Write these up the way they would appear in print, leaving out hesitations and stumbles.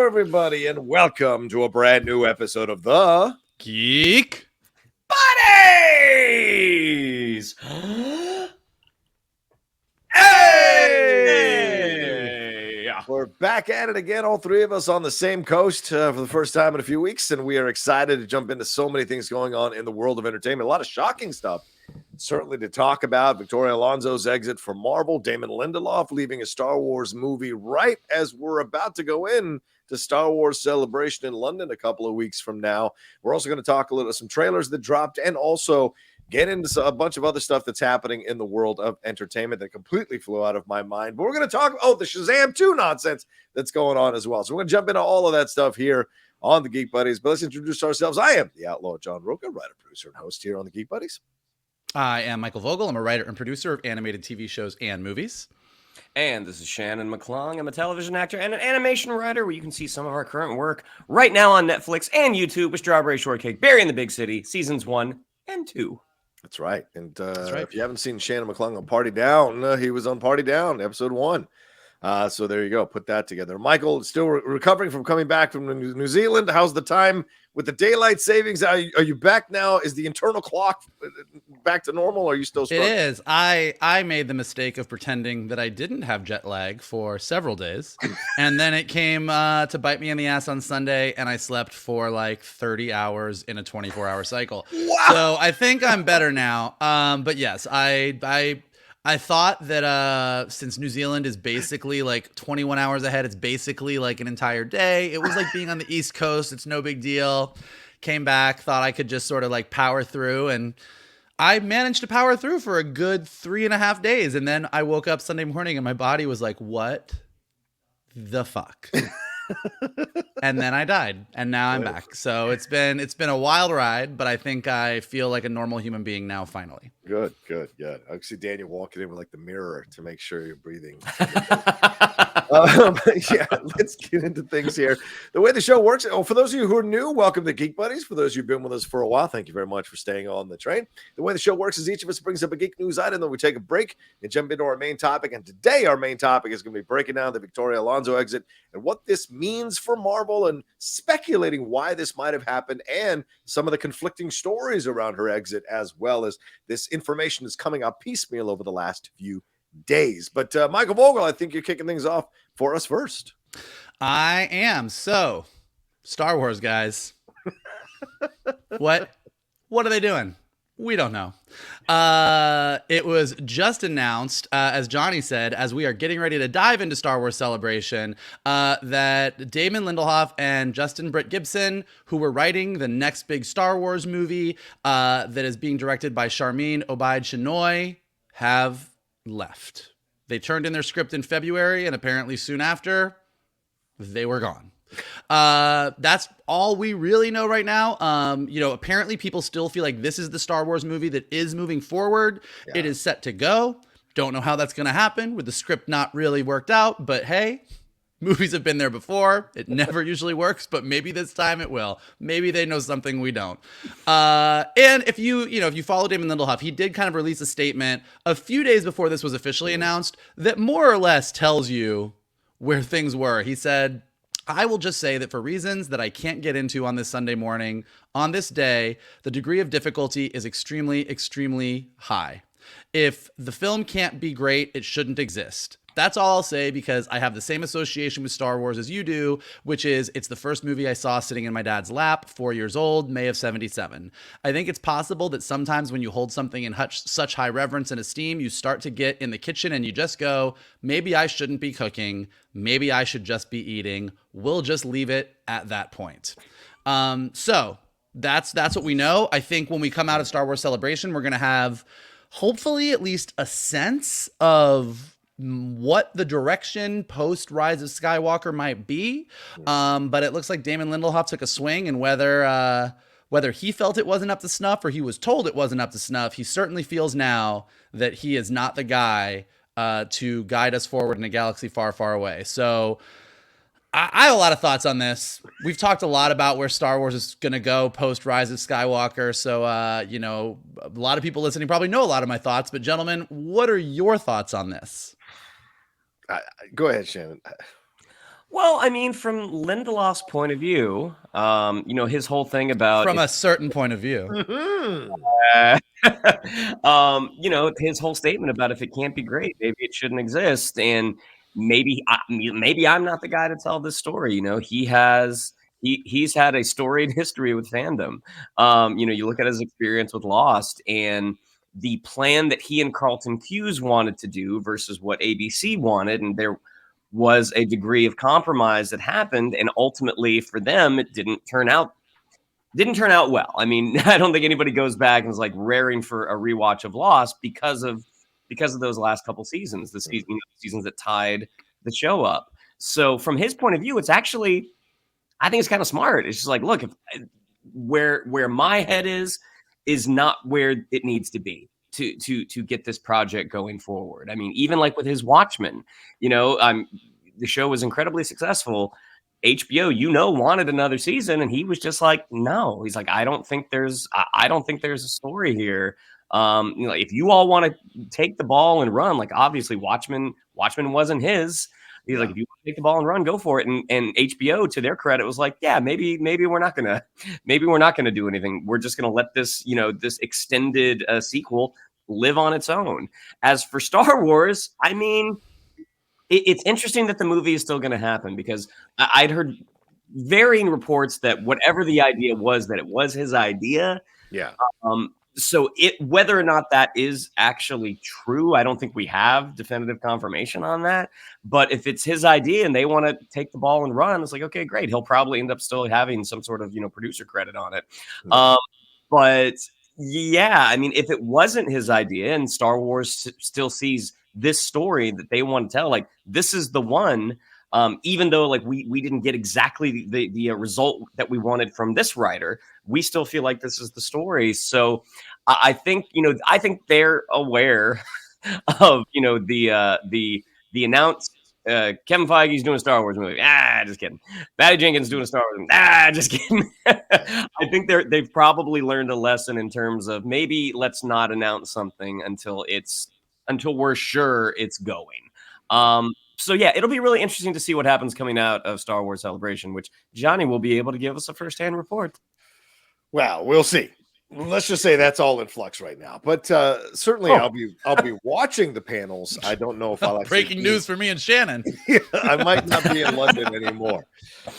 everybody, and welcome to a brand new episode of the Geek Buddies. Hey! We're back at it again, all three of us on the same coast for the first time in a few weeks, and we are excited to jump into so many things going on in the world of entertainment. A lot of shocking stuff, certainly, to talk about. Victoria Alonso's exit from Marvel, Damon Lindelof leaving a Star Wars movie right as we're about to go in to Star Wars Celebration in London a couple of weeks from now. We're also going to talk a little some trailers that dropped and also get into a bunch of other stuff that's happening in the world of entertainment that completely flew out of my mind. But we're going to talk the Shazam 2 nonsense that's going on as well. So we're going to jump into all of that stuff here on the Geek Buddies. But let's introduce ourselves. I am the Outlaw John Rocha, writer, producer, and host here on the Geek Buddies. I am Michael Vogel. I'm a writer and producer of animated TV shows and movies. And this is Shannon McClung. I'm a television actor and an animation writer where you can see some of our current work right now on Netflix and YouTube with Strawberry Shortcake, Barry in the Big City, seasons 1 and 2. That's right. And if you haven't seen Shannon McClung on Party Down, he was on Party Down, episode 1. So there you go. Put that together. Michael, still recovering from coming back from New Zealand. How's the time with the daylight savings? Are you back now? Is the internal clock back to normal? Or are you still struggling? It is. I made the mistake of pretending that I didn't have jet lag for several days. And then it came to bite me in the ass on Sunday, and I slept for like 30 hours in a 24-hour cycle. Wow. So I think I'm better now. But yes, I thought that since New Zealand is basically like 21 hours ahead, it's basically like an entire day. It was like being on the East Coast. It's no big deal. Came back, thought I could just sort of like power through, and I managed to power through for a good 3.5 days. And then I woke up Sunday morning and my body was like, what the fuck? And then I died, and now I'm back. So it's been a wild ride, but I think I feel like a normal human being now, finally. Good. I see Daniel walking in with like the mirror to make sure you're breathing. Yeah, let's get into things here. The way the show works, for those of you who are new, welcome to Geek Buddies. For those of you who've been with us for a while, thank you very much for staying on the train. The way the show works is each of us brings up a geek news item, then we take a break and jump into our main topic. And today our main topic is going to be breaking down the Victoria Alonso exit and what this means for Marvel and speculating why this might have happened and some of the conflicting stories around her exit, as well as this information is coming up piecemeal over the last few days. But Michael Vogel, I think you're kicking things off for us first. I am. So, Star Wars guys. What are they doing? We don't know. It was just announced, as Johnny said, as we are getting ready to dive into Star Wars Celebration, that Damon Lindelof and Justin Britt Gibson, who were writing the next big Star Wars movie that is being directed by Sharmeen Obaid-Chinoy, have left. They turned in their script in February, and apparently soon after, they were gone. That's all we really know right now. Apparently people still feel like this is the Star Wars movie that is moving forward. Yeah. It is set to go. Don't know how that's going to happen with the script not really worked out, but hey, movies have been there before. It never usually works, but maybe this time it will. Maybe they know something we don't. And if you follow Damon Lindelof, he did kind of release a statement a few days before this was officially announced that more or less tells you where things were. He said, I will just say that for reasons that I can't get into on this Sunday morning, on this day, the degree of difficulty is extremely, extremely high. If the film can't be great, it shouldn't exist. That's all I'll say, because I have the same association with Star Wars as you do, which is it's the first movie I saw sitting in my dad's lap, 4 years old, May of 1977. I think it's possible that sometimes when you hold something in such high reverence and esteem, you start to get in the kitchen and you just go, maybe I shouldn't be cooking. Maybe I should just be eating. We'll just leave it at that point. So that's what we know. I think when we come out of Star Wars Celebration, we're going to have hopefully at least a sense of what the direction post Rise of Skywalker might be. But it looks like Damon Lindelof took a swing, and whether he felt it wasn't up to snuff or he was told it wasn't up to snuff, he certainly feels now that he is not the guy to guide us forward in a galaxy far, far away. So I have a lot of thoughts on this. We've talked a lot about where Star Wars is going to go post Rise of Skywalker. So, a lot of people listening probably know a lot of my thoughts, but gentlemen, what are your thoughts on this? Go ahead, Shannon. Well, I mean, from Lindelof's point of view, his whole thing about From a certain point of view. uh, his whole statement about if it can't be great, maybe it shouldn't exist, and maybe I'm not the guy to tell this story. He's had a storied history with fandom. You look at his experience with Lost and the plan that he and Carlton Cuse wanted to do versus what ABC wanted, and there was a degree of compromise that happened, and ultimately for them, it didn't turn out well. I mean, I don't think anybody goes back and is like raring for a rewatch of Lost because of those last couple seasons, the seasons that tied the show up. So from his point of view, it's actually, I think it's kind of smart. It's just like, look, if where my head is not where it needs to be to get this project going forward. I mean, even like with his Watchmen, the show was incredibly successful. HBO, wanted another season, and he was just like, no. He's like, I don't think there's a story here. If you all want to take the ball and run, like obviously Watchmen wasn't his. He's like, if you want to take the ball and run, go for it. And HBO, to their credit, was like, yeah, maybe we're not gonna do anything. We're just gonna let this, this extended sequel live on its own. As for Star Wars, I mean, it's interesting that the movie is still going to happen because I'd heard varying reports that whatever the idea was, that it was his idea. Yeah. So whether or not that is actually true, I don't think we have definitive confirmation on that. But if it's his idea and they want to take the ball and run, it's like, okay, great. He'll probably end up still having some sort of, producer credit on it. But yeah, I mean, if it wasn't his idea and Star Wars still sees this story that they want to tell, like this is the one, even though like we didn't get exactly the result that we wanted from this writer, we still feel like this is the story. So I think they're aware of the announced Kevin Feige's doing a Star Wars movie. Just kidding. Patty Jenkins doing a Star Wars movie. Just kidding. I think they've probably learned a lesson in terms of maybe let's not announce something until we're sure it's going. So yeah, it'll be really interesting to see what happens coming out of Star Wars Celebration, which Johnny will be able to give us a firsthand report. Well, we'll see. Let's just say that's all in flux right now. But certainly, I'll be watching the panels. I don't know if I'll actually breaking news for me and Shannon. I might not be in London anymore.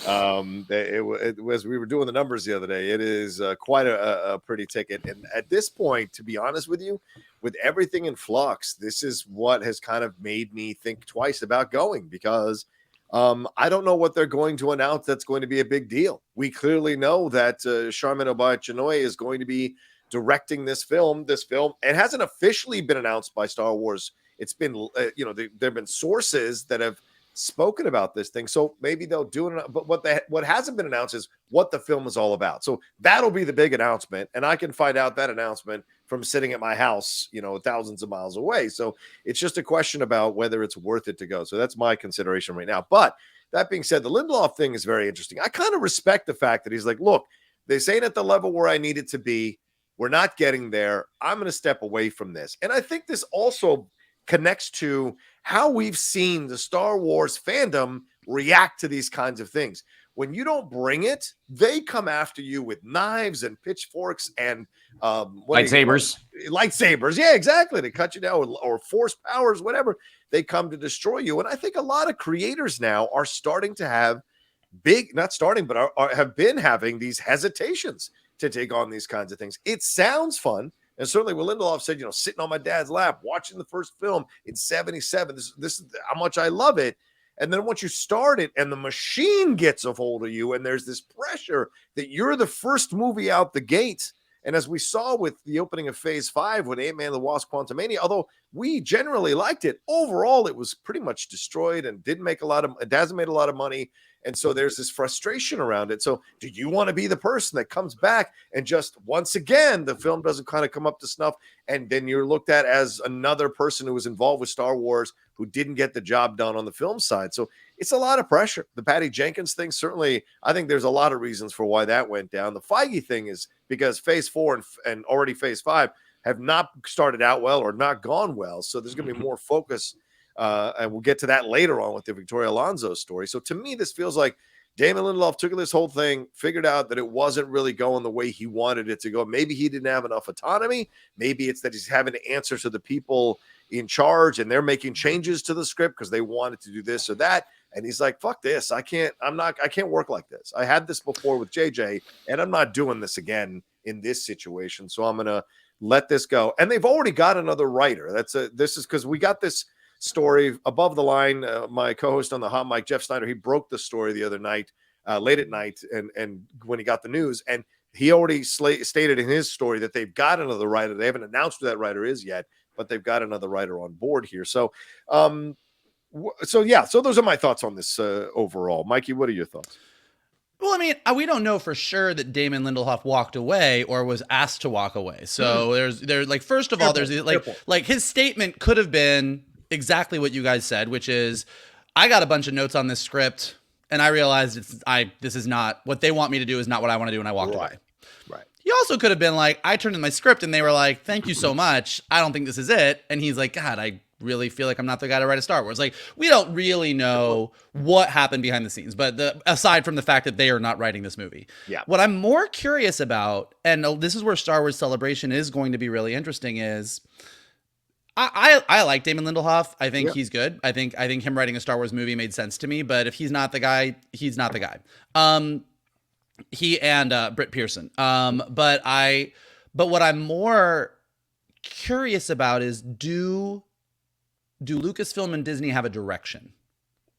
It was we were doing the numbers the other day. It is quite a pretty ticket. And at this point, to be honest with you, with everything in flux, this is what has kind of made me think twice about going because I don't know what they're going to announce that's going to be a big deal. We clearly know that Charmin Obaid-Chinoy is going to be directing this film. It hasn't officially been announced by Star Wars. It's been, there have been sources that have spoken about this thing. So maybe they'll do it. But what hasn't been announced is what the film is all about. So that'll be the big announcement. And I can find out that announcement from sitting at my house, thousands of miles away. So it's just a question about whether it's worth it to go. So that's my consideration right now. But that being said, the Lindelof thing is very interesting. I kind of respect the fact that he's like, look, this ain't at the level where I need it to be. We're not getting there. I'm going to step away from this. And I think this also connects to how we've seen the Star Wars fandom react to these kinds of things. When you don't bring it, they come after you with knives and pitchforks and lightsabers. Lightsabers, yeah, exactly, to cut you down, or force powers, whatever. They come to destroy you. And I think a lot of creators now are starting to have have been having these hesitations to take on these kinds of things. It sounds fun. And certainly when Lindelof said, sitting on my dad's lap, watching the first film in 77, this is how much I love it. And then once you start it and the machine gets a hold of you and there's this pressure that you're the first movie out the gate. And as we saw with the opening of Phase 5 with Ant-Man and the Wasp: Quantumania, although we generally liked it, overall it was pretty much destroyed and it hasn't made a lot of money. And so there's this frustration around it. So do you want to be the person that comes back and just once again, the film doesn't kind of come up to snuff, and then you're looked at as another person who was involved with Star Wars who didn't get the job done on the film side? So it's a lot of pressure. The Patty Jenkins thing, certainly, I think there's a lot of reasons for why that went down. The Feige thing is because Phase 4 and already Phase 5 have not started out well or not gone well. So there's going to be more focus And we'll get to that later on with the Victoria Alonso story. So to me, this feels like Damon Lindelof took this whole thing, figured out that it wasn't really going the way he wanted it to go. Maybe he didn't have enough autonomy. Maybe it's that he's having to answer to the people in charge and they're making changes to the script because they wanted to do this or that. And he's like, fuck this. I can't work like this. I had this before with JJ and I'm not doing this again in this situation. So I'm going to let this go. And they've already got another writer. This is because we got this story above the line. My co-host on the hot mic, Jeff Snyder, he broke the story the other night, late at night, and when he got the news, and he already stated in his story that they've got another writer. They haven't announced who that writer is yet, but they've got another writer on board here. So, so those are my thoughts on this overall. Mikey, what are your thoughts? Well, I mean, we don't know for sure that Damon Lindelof walked away or was asked to walk away. So there's like, first of all, there's like his statement could have been exactly what you guys said, which is, I got a bunch of notes on this script and I realized this is not what they want me to do, is not what I want to do, and I walked away. Right. He also could have been like, I turned in my script and they were like, thank you so much, I don't think this is it. And he's like, God, I really feel like I'm not the guy to write a Star Wars. Like, we don't really know what happened behind the scenes, but aside from the fact that they are not writing this movie. Yeah. What I'm more curious about, and this is where Star Wars Celebration is going to be really interesting, is I like Damon Lindelof. I think he's good. I think him writing a Star Wars movie made sense to me, but if he's not the guy, he's not the guy. He and Britt Pearson. But what I'm more curious about is, do Lucasfilm and Disney have a direction?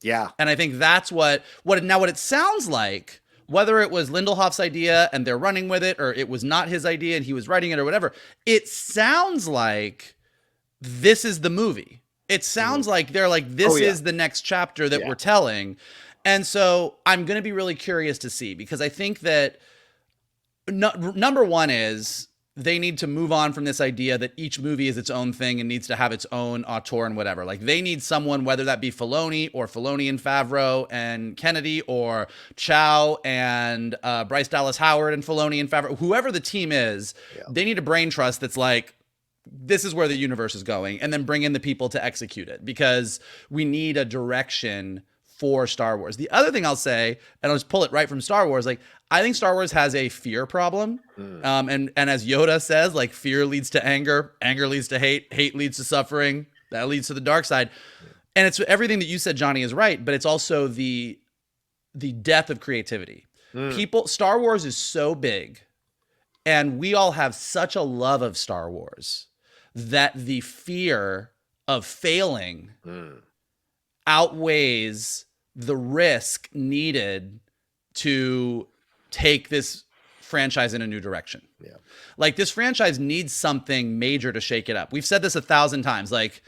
Yeah. And I think that's what it sounds like, whether it was Lindelof's idea and they're running with it, or it was not his idea and he was writing it, or whatever. It sounds like this is the movie. It sounds like they're like, this is the next chapter that we're telling. And so I'm going to be really curious to see, because I think that number one is, they need to move on from this idea that each movie is its own thing and needs to have its own auteur and whatever. Like, they need someone, whether that be Filoni and Favreau and Kennedy, or Chow and Bryce Dallas Howard and Filoni and Favreau, whoever the team is, they need a brain trust that's like, this is where the universe is going, and then bring in the people to execute it, because we need a direction for Star Wars. The other thing I'll say, and I'll just pull it right from Star Wars, like, I think Star Wars has a fear problem. And as Yoda says, like, fear leads to anger leads to hate leads to suffering, that leads to the dark side. And it's everything that you said, Johnny, is right, but it's also the death of creativity. Star Wars is so big, and we all have such a love of Star Wars, that the fear of failing outweighs the risk needed to take this franchise in a new direction. Yeah. Like, this franchise needs something major to shake it up. We've said this 1,000 times, like,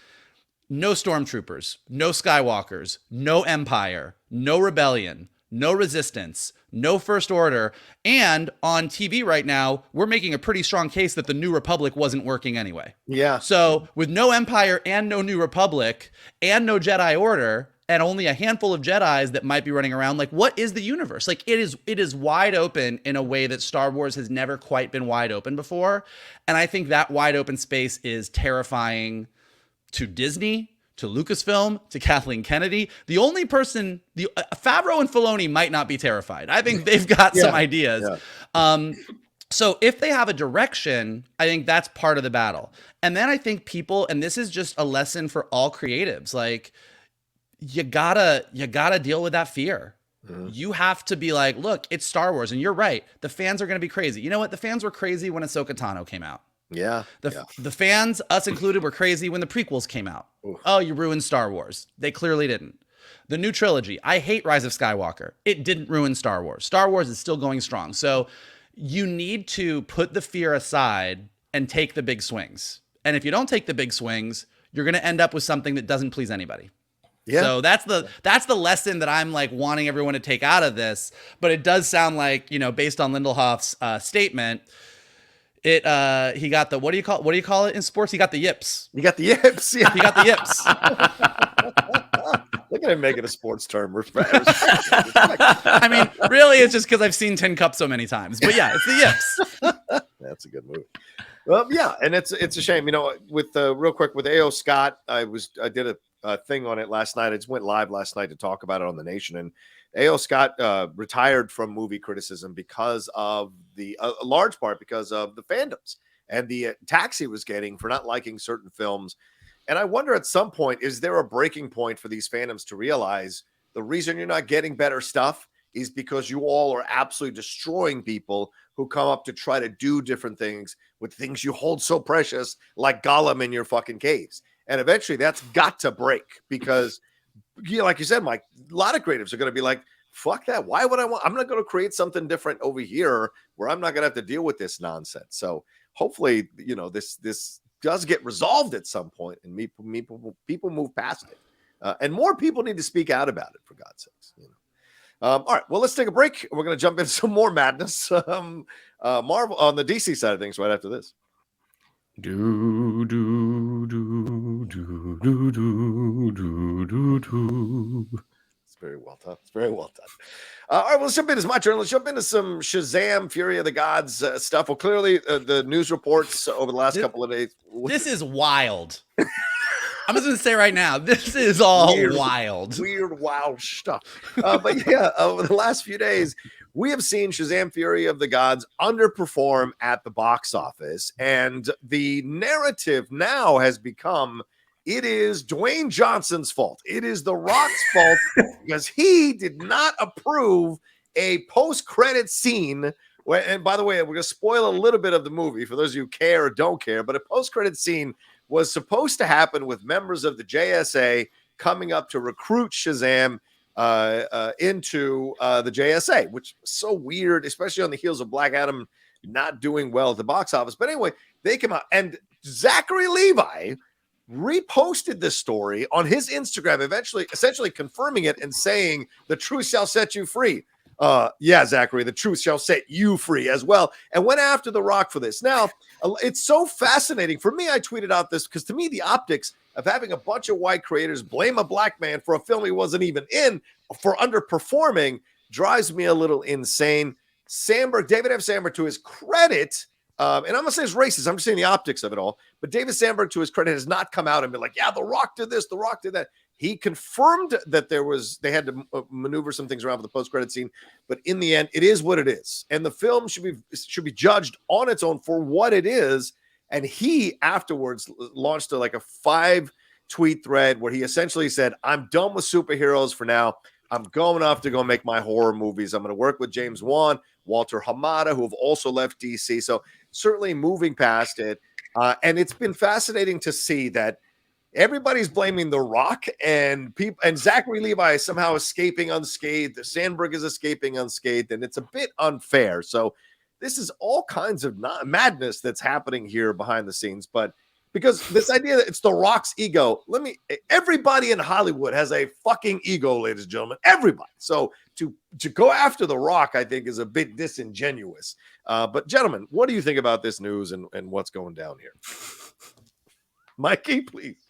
no stormtroopers, no Skywalkers, no Empire, no rebellion, no resistance, no First Order. And on TV right now, we're making a pretty strong case that the New Republic wasn't working anyway. Yeah. So with no Empire and no New Republic and no Jedi Order, and only a handful of Jedis that might be running around, like, what is the universe? Like, it is wide open in a way that Star Wars has never quite been wide open before. And I think that wide open space is terrifying to Disney, to Lucasfilm, to Kathleen Kennedy. The only person, Favreau and Filoni might not be terrified. I think they've got some ideas. Yeah. So if they have a direction, I think that's part of the battle. And then I think people, and this is just a lesson for all creatives, like, you gotta deal with that fear. You have to be like, look, it's Star Wars, and you're right. The fans are going to be crazy. You know what? The fans were crazy when Ahsoka Tano came out. Yeah. The fans, us included, were crazy when the prequels came out. Oof. Oh, you ruined Star Wars. They clearly didn't. The new trilogy, I hate Rise of Skywalker. It didn't ruin Star Wars. Star Wars is still going strong. So you need to put the fear aside and take the big swings. And if you don't take the big swings, you're going to end up with something that doesn't please anybody. Yeah. So that's the lesson that I'm like wanting everyone to take out of this. But it does sound like, you know, based on Lindelof's statement, he got the, what do you call it in sports? He got the yips. You got the yips. Yeah. He got the yips. Look at him making a sports term. I mean, really, it's just because I've seen Tin Cup so many times. But yeah, it's the yips. That's a good movie. Well, yeah, and it's a shame, you know. With real quick with A.O. Scott, I did a thing on it last night. I just went live last night to talk about it on The Nation. And A.O. Scott retired from movie criticism because of a large part because of the fandoms and the attacks he was getting for not liking certain films. And I wonder at some point, is there a breaking point for these fandoms to realize the reason you're not getting better stuff is because you all are absolutely destroying people who come up to try to do different things with things you hold so precious, like Gollum in your fucking caves. And eventually that's got to break because, like you said, Mike, a lot of creatives are going to be like, fuck that. Why would I want? I'm not going to create something different over here where I'm not going to have to deal with this nonsense. So hopefully, this does get resolved at some point and people move past it. And more people need to speak out about it, for God's sakes. All right, well, let's take a break. We're going to jump into some more madness. Marvel on the DC side of things right after this. Do do do do do do do do do. It's very well done. It's very well done. All right, well, let's jump into my turn. Let's jump into some Shazam, Fury of the Gods stuff. Well, clearly the news reports over the last couple of days. This is wild. I'm just going to say right now, this is all wild. Weird, wild stuff. But yeah, over the last few days, we have seen Shazam Fury of the Gods underperform at the box office. And the narrative now has become, it is Dwayne Johnson's fault. It is The Rock's fault because he did not approve a post-credit scene. And by the way, we're going to spoil a little bit of the movie for those of you who care or don't care, but a post-credit scene was supposed to happen with members of the JSA coming up to recruit Shazam into the JSA, which is so weird, especially on the heels of Black Adam not doing well at the box office. But anyway, they come out, and Zachery Levi reposted this story on his Instagram, essentially confirming it and saying, the truth shall set you free. Yeah, Zachery, the truth shall set you free as well, and went after The Rock for this. Now, it's so fascinating. For me, I tweeted out this because to me, the optics of having a bunch of white creators blame a black man for a film he wasn't even in for underperforming drives me a little insane. Sandberg, David F. Sandberg, to his credit, and I'm going to say it's racist, I'm just saying the optics of it all, but David Sandberg, to his credit, has not come out and been like, yeah, The Rock did this, The Rock did that. He confirmed that they had to maneuver some things around for the post-credit scene, but in the end, it is what it is, and the film should be judged on its own for what it is. And he afterwards launched a 5-tweet thread where he essentially said, "I'm done with superheroes for now. I'm going off to go make my horror movies. I'm going to work with James Wan, Walter Hamada, who have also left DC." So certainly moving past it, and it's been fascinating to see that everybody's blaming The Rock, and Zachery Levi is somehow escaping unscathed. Sandberg is escaping unscathed, and it's a bit unfair. So this is all kinds of madness that's happening here behind the scenes. But because this idea that it's The Rock's ego, everybody in Hollywood has a fucking ego, ladies and gentlemen. Everybody. So to go after The Rock, I think, is a bit disingenuous. But gentlemen, what do you think about this news and what's going down here? Mikey, please.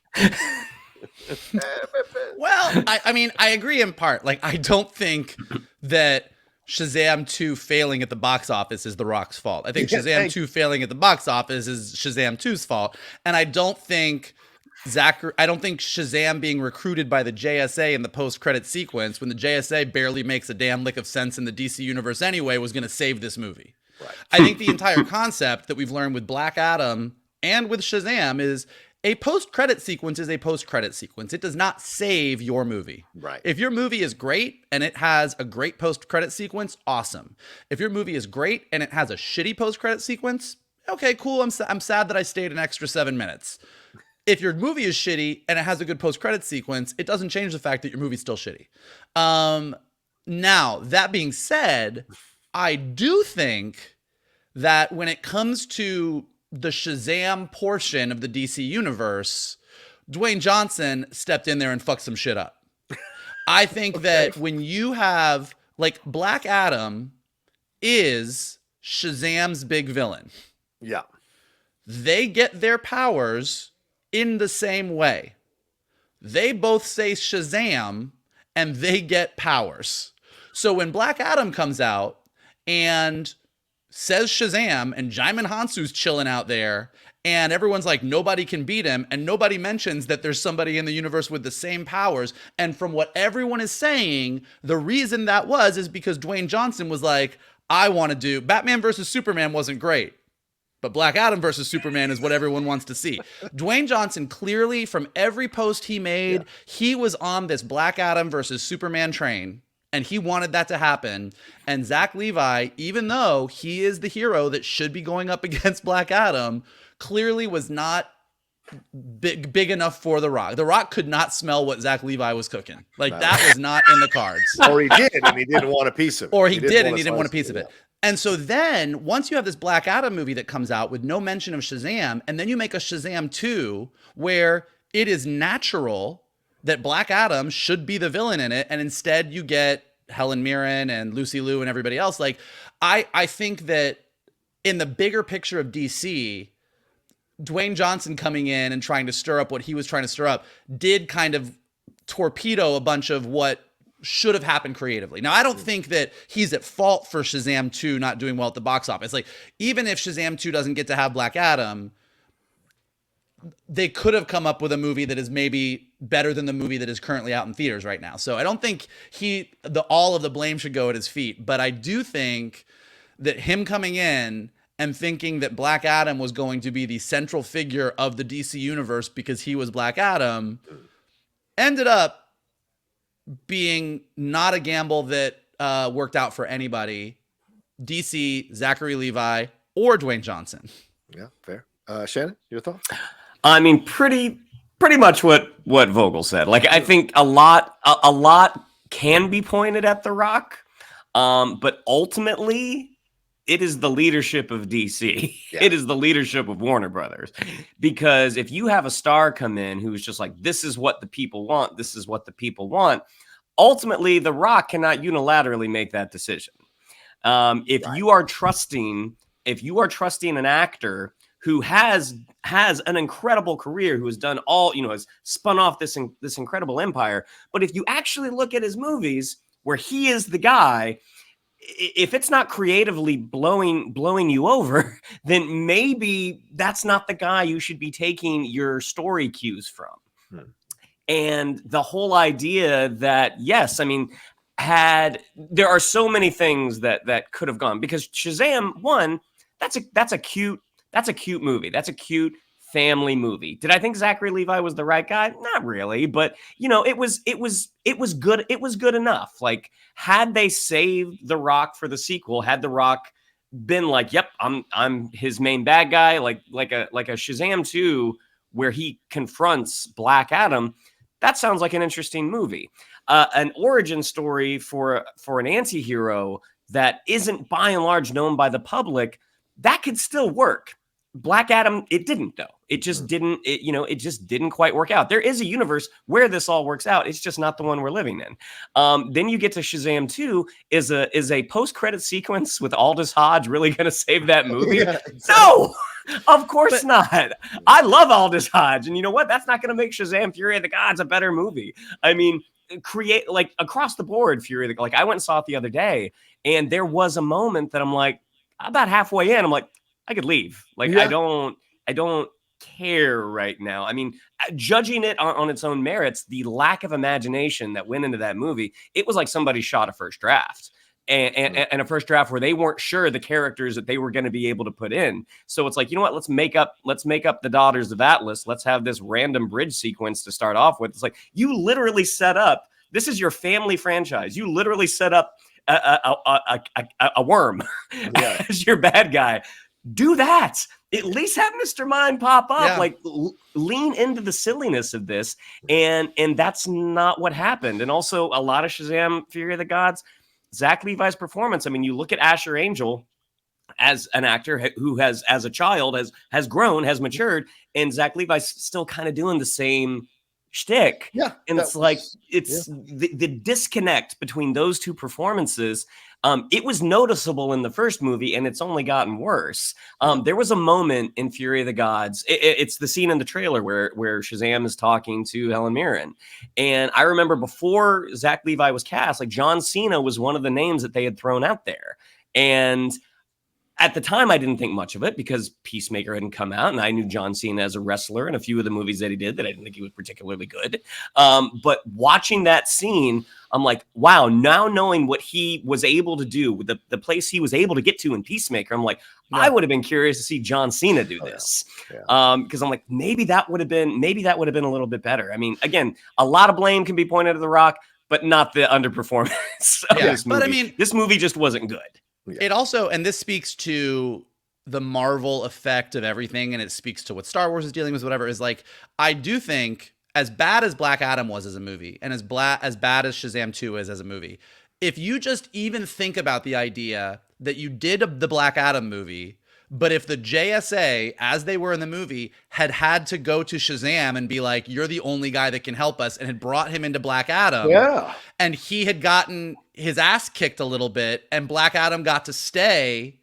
Well, I mean, I agree in part. I don't think that Shazam 2 failing at the box office is The Rock's fault. I think Shazam 2 failing at the box office is Shazam 2's fault. And I don't think Shazam being recruited by the JSA in the post-credit sequence, when the JSA barely makes a damn lick of sense in the DC universe anyway, was going to save this movie. Right. I think the entire concept that we've learned with Black Adam and with Shazam is a post-credit sequence is a post-credit sequence. It does not save your movie. Right. If your movie is great and it has a great post-credit sequence, awesome. If your movie is great and it has a shitty post-credit sequence, okay, cool. I'm sad that I stayed an extra 7 minutes. If your movie is shitty and it has a good post-credit sequence, it doesn't change the fact that your movie's still shitty. Now, that being said, I do think that when it comes to the Shazam portion of the DC universe, Dwayne Johnson stepped in there and fucked some shit up. I think that when you have, Black Adam is Shazam's big villain. Yeah. They get their powers in the same way. They both say Shazam and they get powers. So when Black Adam comes out and says Shazam and Jaimin Hansu's chilling out there and everyone's like, nobody can beat him, and nobody mentions that there's somebody in the universe with the same powers. And from what everyone is saying, the reason that is because Dwayne Johnson was like, I want to do Batman versus Superman wasn't great, but Black Adam versus Superman is what everyone wants to see. Dwayne Johnson clearly, from every post he made, he was on this Black Adam versus Superman train, and he wanted that to happen. And Zach Levi, even though he is the hero that should be going up against Black Adam, clearly was not big enough for The Rock. The Rock could not smell what Zach Levi was cooking. Like, that was not in the cards. Or he did, and he didn't want a piece of it. Or he did, and he didn't want a piece of it. And so then, once you have this Black Adam movie that comes out with no mention of Shazam, and then you make a Shazam 2 where it is natural that Black Adam should be the villain in it, and instead you get Helen Mirren and Lucy Liu and everybody else. Like, I think that in the bigger picture of DC, Dwayne Johnson coming in and trying to stir up what he was trying to stir up did kind of torpedo a bunch of what should have happened creatively. Now, I don't think that he's at fault for Shazam 2 not doing well at the box office. Like, even if Shazam 2 doesn't get to have Black Adam, they could have come up with a movie that is maybe better than the movie that is currently out in theaters right now. So I don't think all of the blame should go at his feet, but I do think that him coming in and thinking that Black Adam was going to be the central figure of the DC universe because he was Black Adam ended up being not a gamble that worked out for anybody. DC, Zachary Levi, or Dwayne Johnson. Yeah, fair. Shannon, your thoughts? I mean, pretty much what Vogel said. Like, I think a lot can be pointed at The Rock, but ultimately, it is the leadership of DC. Yeah. It is the leadership of Warner Brothers. Because if you have a star come in who's just like, this is what the people want, this is what the people want, ultimately, The Rock cannot unilaterally make that decision. If you are trusting an actor who has an incredible career, who has done all, has spun off this incredible empire, but if you actually look at his movies where he is the guy, if it's not creatively blowing you over, then maybe that's not the guy you should be taking your story cues from. And the whole idea that, yes, I mean, there are so many things that could have gone, because Shazam 1, that's a cute movie. That's a cute family movie. Did I think Zachary Levi was the right guy? Not really, but it was good. It was good enough. Like, had they saved The Rock for the sequel, had The Rock been like, "Yep, I'm his main bad guy," like a Shazam 2 where he confronts Black Adam, that sounds like an interesting movie. An origin story for an anti-hero that isn't by and large known by the public, that could still work. Black Adam, it didn't, though. It just didn't. It just didn't quite work out. There is a universe where this all works out. It's just not the one we're living in. Then you get to Shazam 2. Is a post-credit sequence with Aldous Hodge really going to save that movie? Yeah, exactly. No, of course not. I love Aldous Hodge, and you know what? That's not going to make Shazam: Fury of the Gods a better movie. I mean, create, like, across the board, Fury of the, like, I went and saw it the other day, and there was a moment that I'm like, about halfway in, I'm like, I could leave. Like, yeah. I don't care right now. I mean, judging it on its own merits, the lack of imagination that went into that movie, it was like somebody shot a first draft. And a first draft where they weren't sure the characters that they were going to be able to put in. So it's like, you know what? Let's make up the Daughters of Atlas. Let's have this random bridge sequence to start off with. It's like, you literally set up, this is your family franchise. You literally set up a worm as your bad guy. Do that. At least have Mr. Mind pop up. Yeah. Like, lean into the silliness of this. And that's not what happened. And also, a lot of Shazam: Fury of the Gods, Zach Levi's performance. I mean, you look at Asher Angel as an actor who has, as a child, has grown, has matured, and Zach Levi's still kind of doing the same shtick. Yeah. And it's the disconnect between those two performances. It was noticeable in the first movie, and it's only gotten worse. There was a moment in Fury of the Gods. It's the scene in the trailer where Shazam is talking to Helen Mirren. And I remember before Zach Levi was cast, like, John Cena was one of the names that they had thrown out there. And At the time, I didn't think much of it because Peacemaker hadn't come out, and I knew John Cena as a wrestler and a few of the movies that he did that I didn't think he was particularly good. But watching that scene, I'm like, wow, now knowing what he was able to do with the place he was able to get to in Peacemaker, I'm like, I would have been curious to see John Cena do this. Because I'm like, maybe that would have been a little bit better. I mean, again, a lot of blame can be pointed at The Rock, but not the underperformance of this movie. But I mean, this movie just wasn't good. It also, and this speaks to the Marvel effect of everything, and it speaks to what Star Wars is dealing with, whatever, is like, I do think, as bad as Black Adam was as a movie, and as bad as Shazam 2 is as a movie, if you just even think about the idea that you did the Black Adam movie, but if the JSA, as they were in the movie, had to go to Shazam and be like, you're the only guy that can help us, and had brought him into Black Adam, and he had gotten his ass kicked a little bit, and Black Adam got to stay,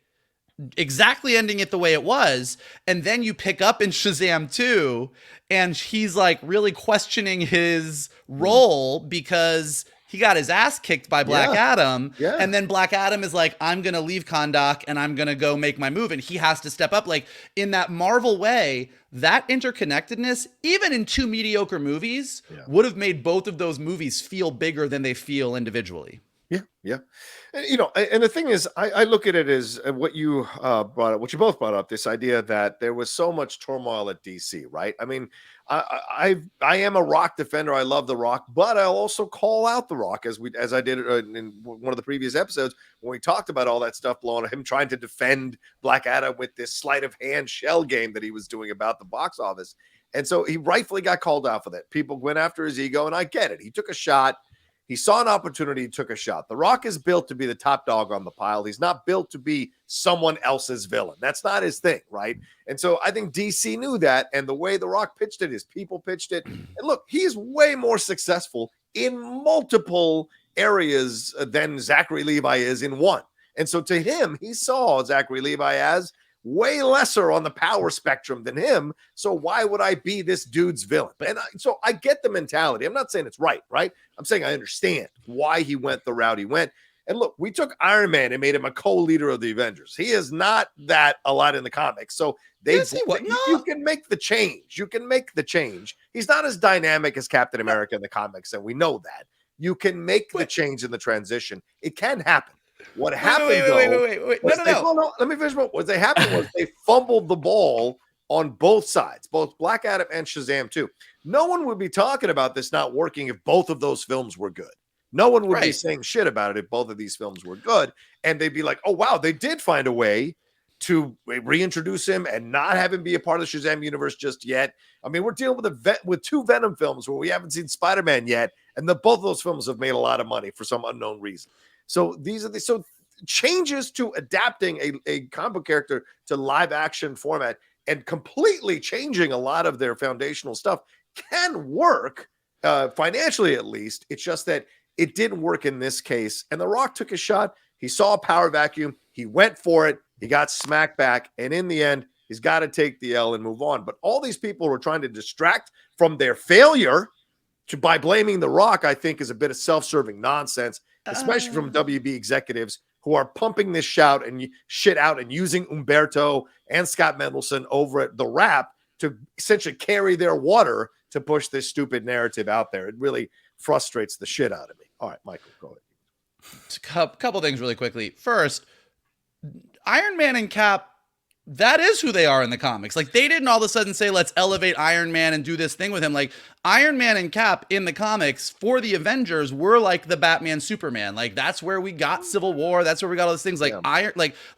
exactly ending it the way it was, and then you pick up in Shazam 2, and he's like really questioning his role because he got his ass kicked by Black Adam. And then Black Adam is like, I'm going to leave Kahndaq and I'm going to go make my move. And he has to step up. Like, in that Marvel way, that interconnectedness, even in two mediocre movies, would have made both of those movies feel bigger than they feel individually. Yeah. And, you know, and the thing is, I look at it as what you brought up, what you both brought up, this idea that there was so much turmoil at DC, right? I mean, I am a Rock defender. I love The Rock, but I'll also call out The Rock as I did in one of the previous episodes when we talked about all that stuff blowing him trying to defend Black Adam with this sleight of hand shell game that he was doing about the box office. And so he rightfully got called out for that. People went after his ego, and I get it. He took a shot. He saw an opportunity, he took a shot. The Rock is built to be the top dog on the pile. He's not built to be someone else's villain. That's not his thing, right? And so I think DC knew that, and the way The Rock pitched it, his people pitched it. And look, he's way more successful in multiple areas than Zachery Levi is in one. And so to him, he saw Zachery Levi as way lesser on the power spectrum than him. So why would I be this dude's villain? And so I get the mentality. I'm not saying it's right? I'm saying I understand why he went the route he went. And look, we took Iron Man and made him a co-leader of the Avengers. He is not that a lot in the comics. So you can make the change. You can make the change. He's not as dynamic as Captain America in the comics, and we know that. You can make the change in the transition. It can happen. What happened? Wait. No. Let me finish. What they happened was they fumbled the ball on both sides, both Black Adam and Shazam 2. No one would be talking about this not working if both of those films were good. No one would be saying shit about it if both of these films were good. And they'd be like, oh, wow, they did find a way to reintroduce him and not have him be a part of the Shazam universe just yet. I mean, we're dealing with two Venom films where we haven't seen Spider-Man yet. And both of those films have made a lot of money for some unknown reason. So these are so changes to adapting a comic book character to live action format and completely changing a lot of their foundational stuff can work financially, at least. It's just that it didn't work in this case. And The Rock took a shot. He saw a power vacuum. He went for it. He got smacked back. And in the end, he's got to take the L and move on. But all these people were trying to distract from their failure by blaming The Rock, I think, is a bit of self-serving nonsense, especially from WB executives who are pumping this shit out and using Umberto and Scott Mendelson over at The Wrap to essentially carry their water to push this stupid narrative out there. It really frustrates the shit out of me. All right, Michael, go ahead. A couple things really quickly. First, Iron Man and Cap, that is who they are in the comics. Like, they didn't all of a sudden say, let's elevate Iron Man and do this thing with him. Like, Iron Man and Cap in the comics for the Avengers were like the Batman Superman. Like, that's where we got Civil War. That's where we got all those things. Like,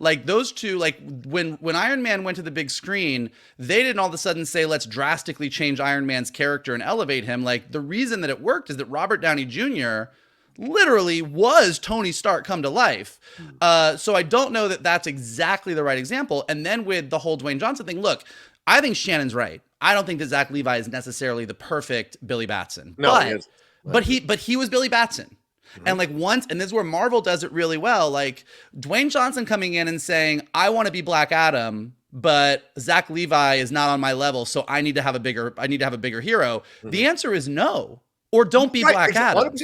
like those two, like when Iron Man went to the big screen, they didn't all of a sudden say, let's drastically change Iron Man's character and elevate him. Like, the reason that it worked is that Robert Downey Jr. literally was Tony Stark come to life. So I don't know that that's exactly the right example. And then with the whole Dwayne Johnson thing, look, I think Shannon's right. I don't think that Zach Levi is necessarily the perfect Billy Batson. No, but he was Billy Batson. Mm-hmm. And like and this is where Marvel does it really well. Like Dwayne Johnson coming in and saying, I want to be Black Adam, but Zach Levi is not on my level, so I need to have a bigger hero. Mm-hmm. The answer is no. Or don't be Black Adam.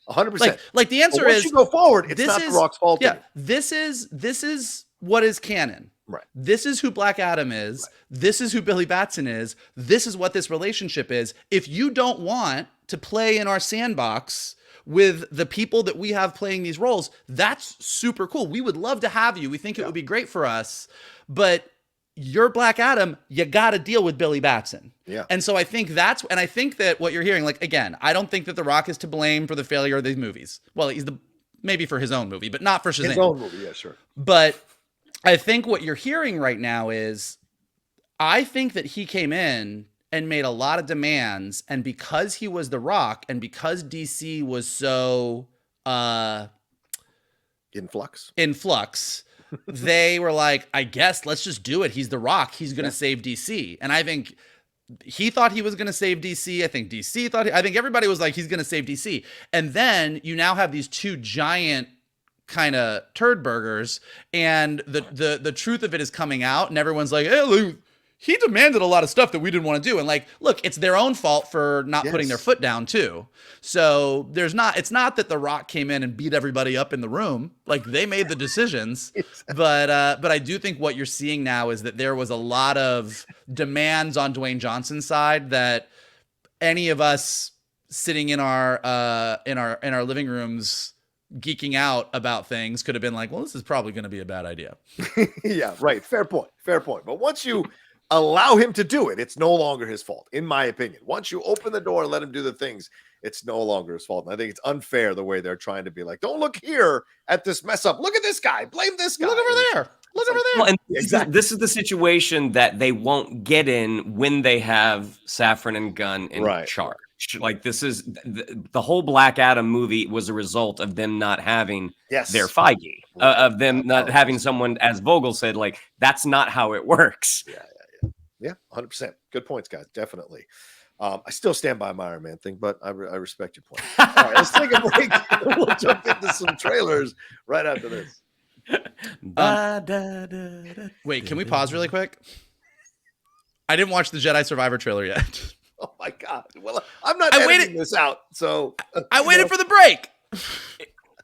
100%. Like the answer is, once you go forward, it's not The Rock's fault. Yeah, this is what is canon. Right. This is who Black Adam is. Right. This is who Billy Batson is. This is what this relationship is. If you don't want to play in our sandbox with the people that we have playing these roles, that's super cool. We would love to have you. We think it would be great for us. But you're Black Adam, you got to deal with Billy Batson. Yeah. And so I think I think that what you're hearing, like, again, I don't think that The Rock is to blame for the failure of these movies. Well, maybe for his own movie, but not for Shazam. His own movie, yeah, sure. But I think what you're hearing right now is, I think that he came in and made a lot of demands, and because he was The Rock, and because DC was so in flux, they were like, I guess let's just do it. He's The Rock. He's going to save DC. And I think he thought he was going to save DC. I think DC thought, I think everybody was like, he's going to save DC. And then you now have these two giant kind of turd burgers, and the truth of it is coming out, and everyone's like, hey, Lou, he demanded a lot of stuff that we didn't want to do. And like, look, it's their own fault for not putting their foot down too. So it's not that The Rock came in and beat everybody up in the room. Like, they made the decisions. But I do think what you're seeing now is that there was a lot of demands on Dwayne Johnson's side that any of us sitting in our living rooms geeking out about things could have been like, well, this is probably going to be a bad idea. Yeah, right. Fair point. But once you allow him to do it, it's no longer his fault, in my opinion. Once you open the door and let him do the things, it's no longer his fault. And I think it's unfair the way they're trying to be like, don't look here at this mess up. Look at this guy. Blame this guy. Look over there. Look over there. Well, and this is the situation that they won't get in when they have Safran and Gunn in charge. Like, this is the whole Black Adam movie was a result of them not having their Feige, of them not having someone, as Vogel said, like, that's not how it works. Yeah, 100%. Good points, guys. Definitely. I still stand by my Iron Man thing, but I respect your point. All right, let's take a break. We'll jump into some trailers right after this. Wait, can we pause really quick? I didn't watch the Jedi Survivor trailer yet. Oh my God. Well, I'm not editing this out, so I waited for the break.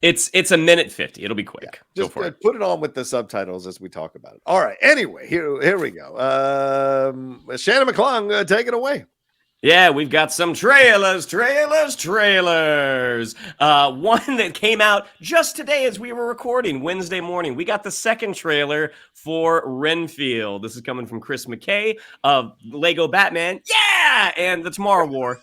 It's a minute 50. It'll be quick. Yeah, just put it on with the subtitles as we talk about it. All right. Anyway, here we go. Shannon McClung, take it away. Yeah, we've got some trailers. One that came out just today as we were recording, Wednesday morning. We got the second trailer for Renfield. This is coming from Chris McKay of Lego Batman. Yeah! And the Tomorrow War.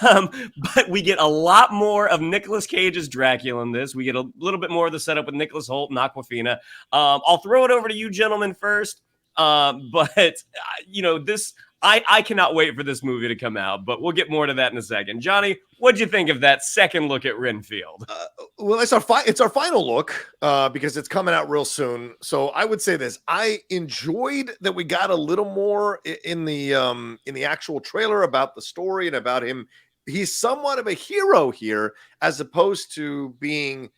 But we get a lot more of Nicolas Cage's Dracula in this. We get a little bit more of the setup with Nicholas Hoult and Awkwafina. I'll throw it over to you gentlemen first. This... I cannot wait for this movie to come out, but we'll get more to that in a second. Johnny, what'd you think of that second look at Renfield? Well, it's our final look because it's coming out real soon. So I would say this: I enjoyed that we got a little more in the actual trailer about the story and about him. He's somewhat of a hero here, as opposed to being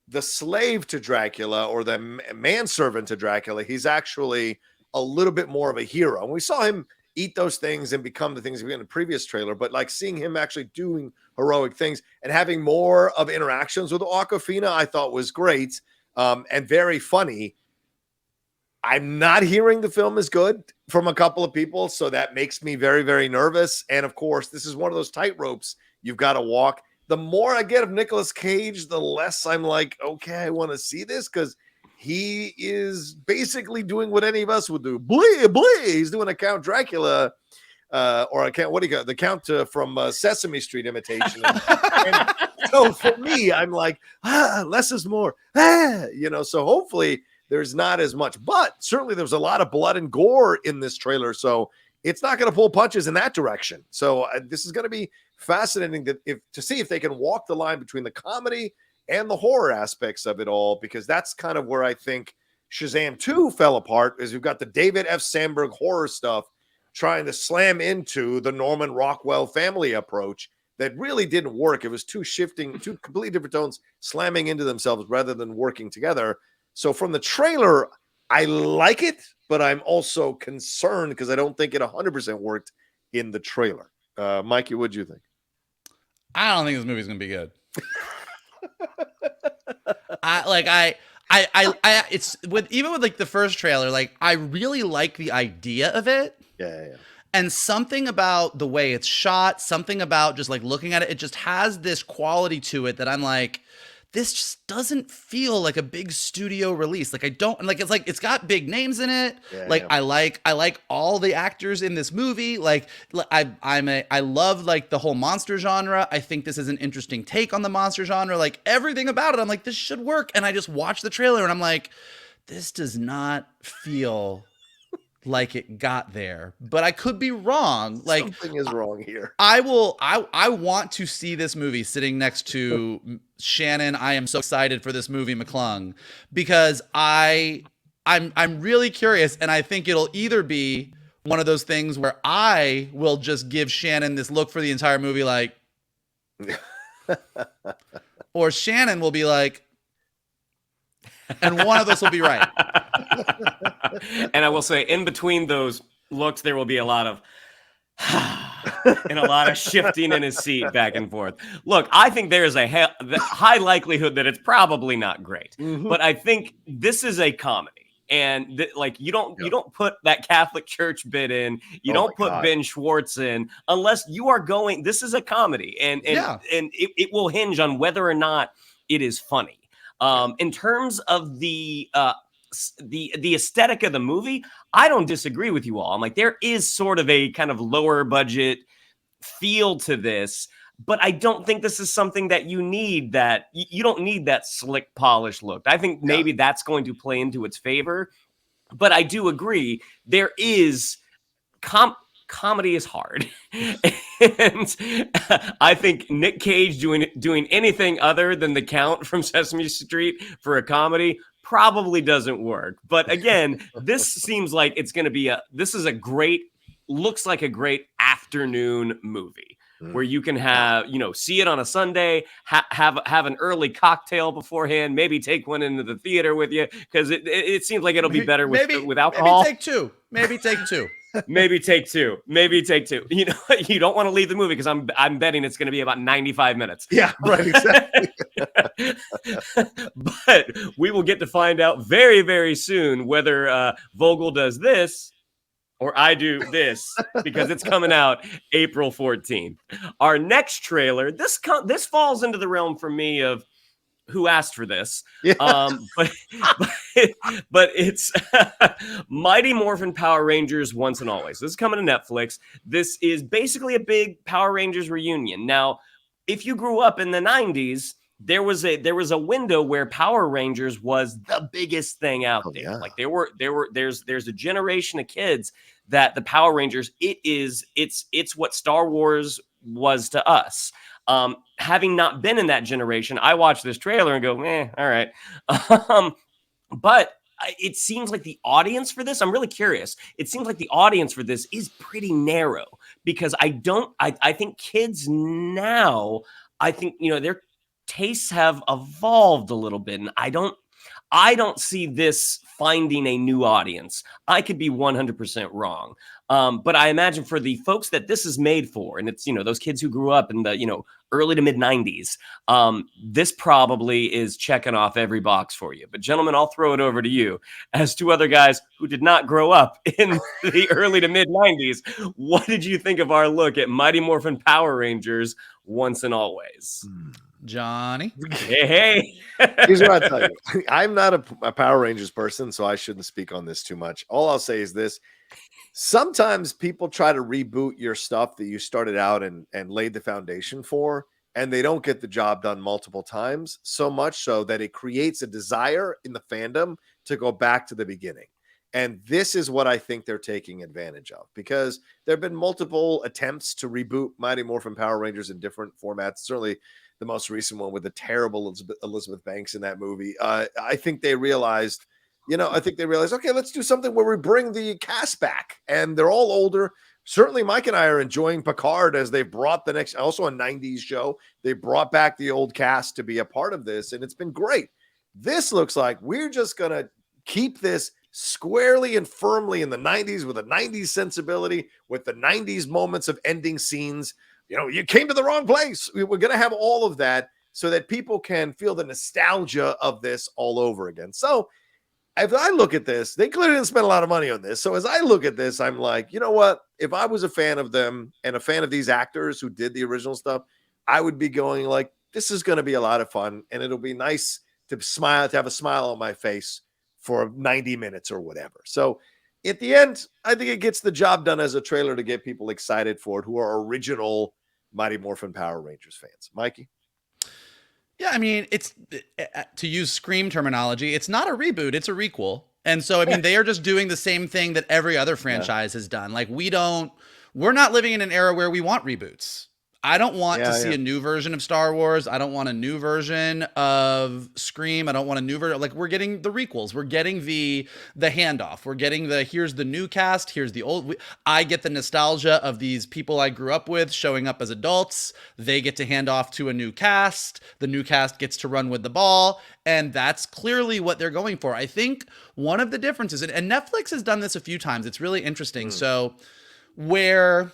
the slave to Dracula or the manservant to Dracula. He's actually a little bit more of a hero, and we saw him eat those things and become the things we in the previous trailer, but like seeing him actually doing heroic things and having more of interactions with Awkwafina, I thought was great and very funny. I'm not hearing the film is good from a couple of people, so that makes me very, very nervous. And of course, this is one of those tightropes you've got to walk. The more I get of Nicolas Cage, the less I'm like, okay, I want to see this, because he is basically doing what any of us would do. Blee, blee. He's doing a Count Dracula or a Count, what do you got? The Count from Sesame Street imitation. And so for me, I'm like, less is more. So hopefully there's not as much. But certainly there was a lot of blood and gore in this trailer. So it's not going to pull punches in that direction. So this is going to be fascinating to see if they can walk the line between the comedy and the horror aspects of it all, because that's kind of where I think Shazam 2 fell apart, is you've got the David F. Sandberg horror stuff trying to slam into the Norman Rockwell family approach that really didn't work. It was two completely different tones slamming into themselves rather than working together. So from the trailer, I like it, but I'm also concerned because I don't think it 100% worked in the trailer. Mikey, what'd you think? I don't think this movie's going to be good. It's even with like the first trailer, like I really like the idea of it. Yeah. And something about the way it's shot, something about just like looking at it, it just has this quality to it that I'm like, this just doesn't feel like a big studio release. Like I don't like it's got big names in it. I like all the actors in this movie. Like I love like the whole monster genre. I think this is an interesting take on the monster genre. Like everything about it, I'm like, this should work. And I just watched the trailer and I'm like, this does not feel like it got there, but I could be wrong. Like something is wrong here. I want to see this movie sitting next to Shannon. I am so excited for this movie, McClung, because I'm really curious, and I think it'll either be one of those things where I will just give Shannon this look for the entire movie, like, or Shannon will be like, and one of us will be right. And I will say, in between those looks, there will be a lot of and a lot of shifting in his seat back and forth. Look, I think there is a high likelihood that it's probably not great, but I think this is a comedy, and like you don't put that Catholic Church bit in, you don't put Ben Schwartz in unless you are going. This is a comedy, and it will hinge on whether or not it is funny. In terms of the aesthetic of the movie, I don't disagree with you all. I'm like, there is sort of a kind of lower budget feel to this, but I don't think this is something that you need. That you don't need that slick, polished look. I think maybe that's going to play into its favor, but I do agree there is comedy is hard. And I think Nick Cage doing anything other than the Count from Sesame Street for a comedy probably doesn't work. But again, this seems like it's going to be looks like a great afternoon movie where you can have, see it on a Sunday, have an early cocktail beforehand, maybe take one into the theater with you, because it seems like it'll be better with alcohol. Maybe take two. Maybe take two. You don't want to leave the movie because I'm betting it's going to be about 95 minutes. Yeah, right, exactly. But we will get to find out very, very soon whether Vogel does this or I do this, because it's coming out April 14th. Our next trailer, this falls into the realm for me of who asked for this. Yeah. But it's Mighty Morphin Power Rangers Once and Always. This is coming to Netflix. This is basically a big Power Rangers reunion. Now, if you grew up in the 90s, there was a window where Power Rangers was the biggest thing out there. Yeah. Like there's a generation of kids that the Power Rangers, it's what Star Wars was to us. Having not been in that generation, I watch this trailer and go, all right. But it seems like the audience for this, I'm really curious. It seems like the audience for this is pretty narrow, because I think kids now, their tastes have evolved a little bit, and I don't see this finding a new audience. I could be 100% wrong. But I imagine for the folks that this is made for, and it's, those kids who grew up in the, early to mid 90s, this probably is checking off every box for you. But gentlemen, I'll throw it over to you. As two other guys who did not grow up in the early to mid 90s, what did you think of our look at Mighty Morphin Power Rangers Once and Always? Johnny? Hey. Here's what I'll tell you. I'm not a Power Rangers person, so I shouldn't speak on this too much. All I'll say is this. Sometimes people try to reboot your stuff that you started out and laid the foundation for, and they don't get the job done multiple times, so much so that it creates a desire in the fandom to go back to the beginning. And this is what I think they're taking advantage of, because there have been multiple attempts to reboot Mighty Morphin Power Rangers in different formats. Certainly the most recent one with the terrible Elizabeth Banks in that movie. I think they realized, okay, let's do something where we bring the cast back, and they're all older. Certainly Mike and I are enjoying Picard, as they've brought also a 90s show. They brought back the old cast to be a part of this, and it's been great. This looks like we're just going to keep this squarely and firmly in the 90s with a 90s sensibility, with the 90s moments of ending scenes. You came to the wrong place. We're going to have all of that. so that people can feel the nostalgia of this all over again. So if I look at this, they clearly didn't spend a lot of money on this. So as I look at this, I'm like, you know what? If I was a fan of them and a fan of these actors who did the original stuff, I would be going like, this is going to be a lot of fun. And it'll be nice to smile, to have a smile on my face for 90 minutes or whatever. So at the end, I think it gets the job done as a trailer to get people excited for it who are original Mighty Morphin Power Rangers fans. Mikey? Yeah, I mean, it's, to use Scream terminology, it's not a reboot, it's a requel. And so, I mean, they are just doing the same thing that every other franchise has done. Like, we're not living in an era where we want reboots. I don't want to see a new version of Star Wars. I don't want a new version of Scream. I don't want a new version. Like, we're getting the requels. We're getting the handoff. We're getting here's the new cast. Here's the old. I get the nostalgia of these people I grew up with showing up as adults. They get to hand off to a new cast. The new cast gets to run with the ball. And that's clearly what they're going for. I think one of the differences, and Netflix has done this a few times. It's really interesting. So where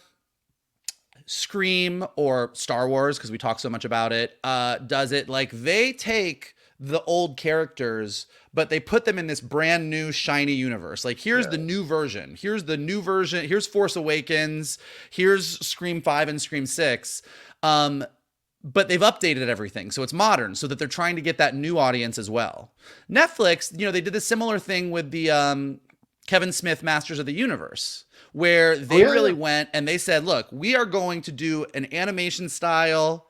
Scream or Star Wars, because we talk so much about it, does it like they take the old characters, but they put them in this brand new shiny universe. Like, here's the new version. Here's the new version. Here's Force Awakens. Here's Scream 5 and Scream 6. But they've updated everything, so it's modern, so that they're trying to get that new audience as well. Netflix, they did a similar thing with the Kevin Smith Masters of the Universe, where they really went and they said, look, we are going to do an animation style.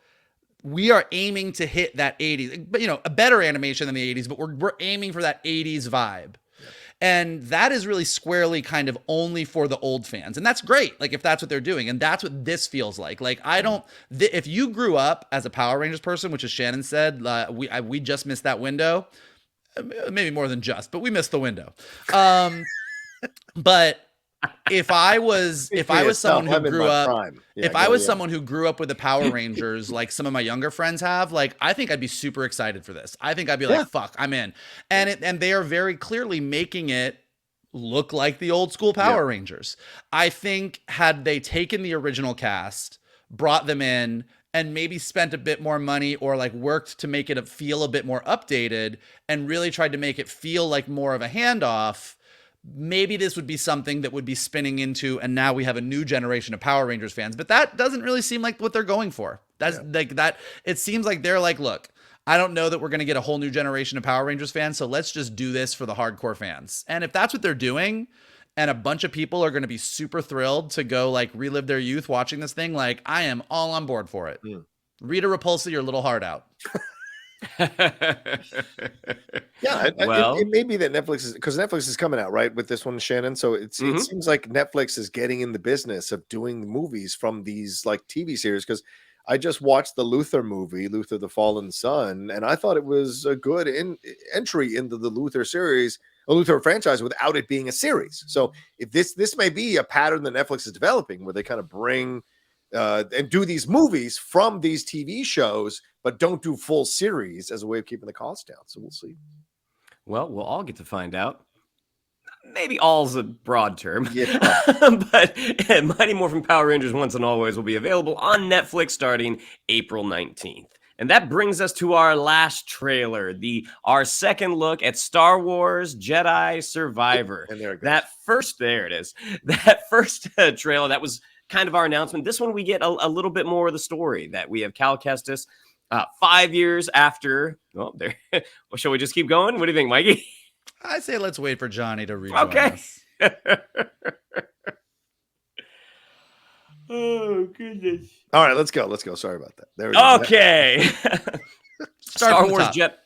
We are aiming to hit that 80s, but a better animation than the 80s, but we're aiming for that 80s vibe. Yeah. And that is really squarely kind of only for the old fans. And that's great. Like, if that's what they're doing, and that's what this feels like. Like, if you grew up as a Power Rangers person, which as Shannon said, we just missed that window, maybe more than just, but we missed the window. But if I was someone who grew up, someone who grew up with the Power Rangers, like some of my younger friends have, like, I think I'd be super excited for this. I think I'd be like, fuck, I'm in. And they are very clearly making it look like the old school Power Rangers. I think had they taken the original cast, brought them in, and maybe spent a bit more money or like worked to make it feel a bit more updated and really tried to make it feel like more of a handoff, maybe this would be something that would be spinning into, and now we have a new generation of Power Rangers fans. But that doesn't really seem like what they're going for. That's like that. It seems like they're like, look, I don't know that we're going to get a whole new generation of Power Rangers fans, so let's just do this for the hardcore fans. And if that's what they're doing, and a bunch of people are going to be super thrilled to go like relive their youth watching this thing, like, I am all on board for it. Rita Repulsa your little heart out. It may be that Netflix is, because Netflix is coming out right with this one, Shannon. So it seems like Netflix is getting in the business of doing movies from these like TV series. Because I just watched the Luther movie, Luther the Fallen Son, and I thought it was a good entry into the Luther series, a Luther franchise, without it being a series. So if this may be a pattern that Netflix is developing, where they kind of bring and do these movies from these TV shows, but don't do full series as a way of keeping the cost down. So we'll see. Well, we'll all get to find out. Maybe all's a broad term. But Mighty Morphin Power Rangers Once and Always will be available on Netflix starting April 19th. And that brings us to our last trailer, our second look at Star Wars Jedi Survivor. And there it goes. That first trailer, that was kind of our announcement. This one, we get a little bit more of the story, that we have Cal Kestis 5 years after. Well, there. Well, shall we just keep going? What do you think, Mikey? I say let's wait for Johnny to read. Okay. Oh, goodness. All right, let's go. Sorry about that. There we go. Okay. Star Wars Jet.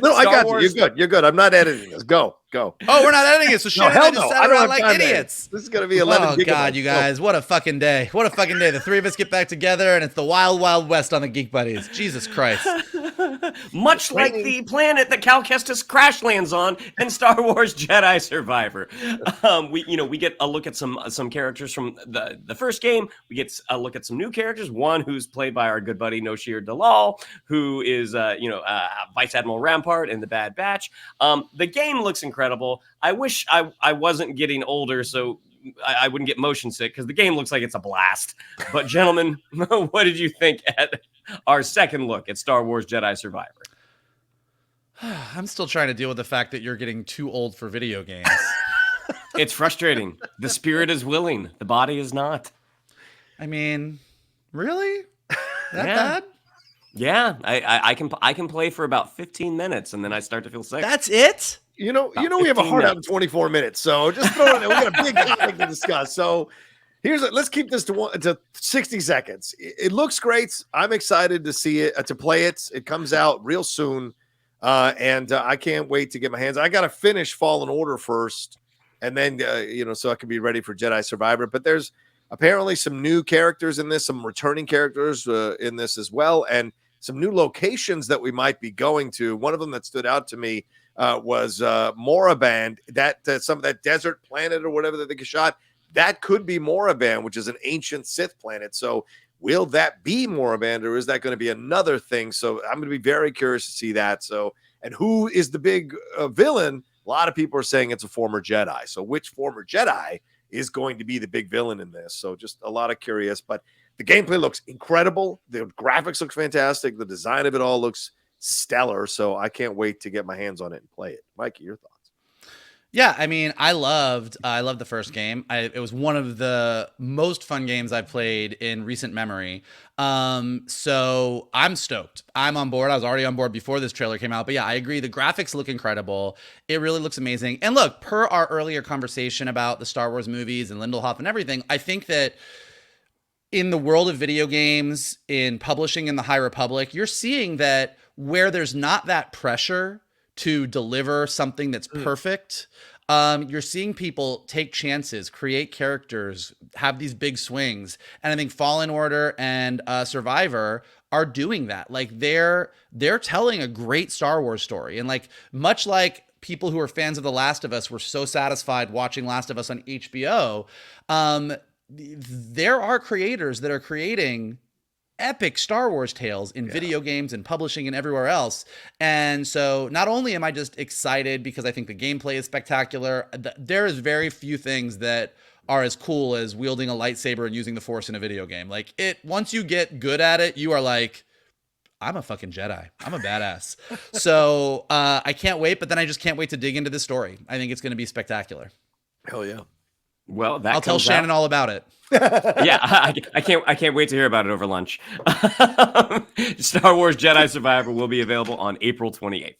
No, I got you. You're good. I'm not editing this. Go. Oh, we're not editing it. So Shannon and I just sat around like idiots. This is going to be 11 gigabytes. Oh, God, you guys. What a fucking day. What a fucking day. The three of us get back together, and it's the wild, wild west on the Geek Buddies. Jesus Christ. Much like the planet that Cal Kestis crash lands on in Star Wars Jedi Survivor. We get a look at some characters from the first game. We get a look at some new characters. One who's played by our good buddy Noshir Dalal, who is Vice Admiral Rampart in the Bad Batch. The game looks incredible. I wish I wasn't getting older, so I wouldn't get motion sick because the game looks like it's a blast. But gentlemen, what did you think at our second look at Star Wars Jedi Survivor? I'm still trying to deal with the fact that you're getting too old for video games. It's frustrating. The spirit is willing, the body is not. I mean, really? That bad? Yeah, I can play for about 15 minutes and then I start to feel sick. That's it? We have a hard out in 24 minutes, so just throw it in. We got a big topic to discuss. So let's keep this to 60 seconds. It looks great. I'm excited to see it, to play it. It comes out real soon, and I can't wait to get my hands. I got to finish Fallen Order first, and then so I can be ready for Jedi Survivor. But there's apparently some new characters in this, some returning characters in this as well, and some new locations that we might be going to. One of them that stood out to me was Moraband, some of that desert planet or whatever that they shot. That could be Moraband, which is an ancient Sith planet. So will that be Moraband, or is that going to be another thing? So I'm going to be very curious to see that. So, and who is the big villain? A lot of people are saying it's a former Jedi. So which former Jedi is going to be the big villain in this? So just a lot of curious, but the gameplay looks incredible. The graphics look fantastic. The design of it all looks stellar. So I can't wait to get my hands on it and play it. Mikey, your thoughts? Yeah, I mean, I loved the first game. It was one of the most fun games I've played in recent memory. So I'm stoked. I'm on board. I was already on board before this trailer came out. But yeah, I agree. The graphics look incredible. It really looks amazing. And look, per our earlier conversation about the Star Wars movies and Lindelof and everything, I think that in the world of video games, in publishing in the High Republic, you're seeing that where there's not that pressure to deliver something that's perfect, you're seeing people take chances, create characters, have these big swings. And I think Fallen Order and Survivor are doing that. Like they're telling a great Star Wars story. And like, much like people who are fans of The Last of Us were so satisfied watching Last of Us on HBO, there are creators that are creating epic Star Wars tales in video games and publishing and everywhere else. And so not only am I just excited because I think the gameplay is spectacular, there is very few things that are as cool as wielding a lightsaber and using the Force in a video game. Like once you get good at it, you are like, I'm a fucking Jedi. I'm a badass. So I can't wait, but then I just can't wait to dig into this story. I think it's going to be spectacular. Hell yeah. Well, I'll tell Shannon all about it. Yeah, I can't wait to hear about it over lunch. Star Wars Jedi Survivor will be available on April 28th.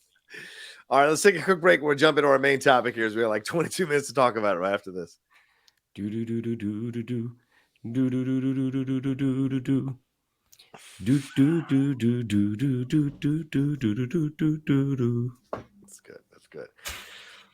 All right, let's take a quick break. We'll jump into our main topic here as we have like 22 minutes to talk about it right after this. That's good. That's good.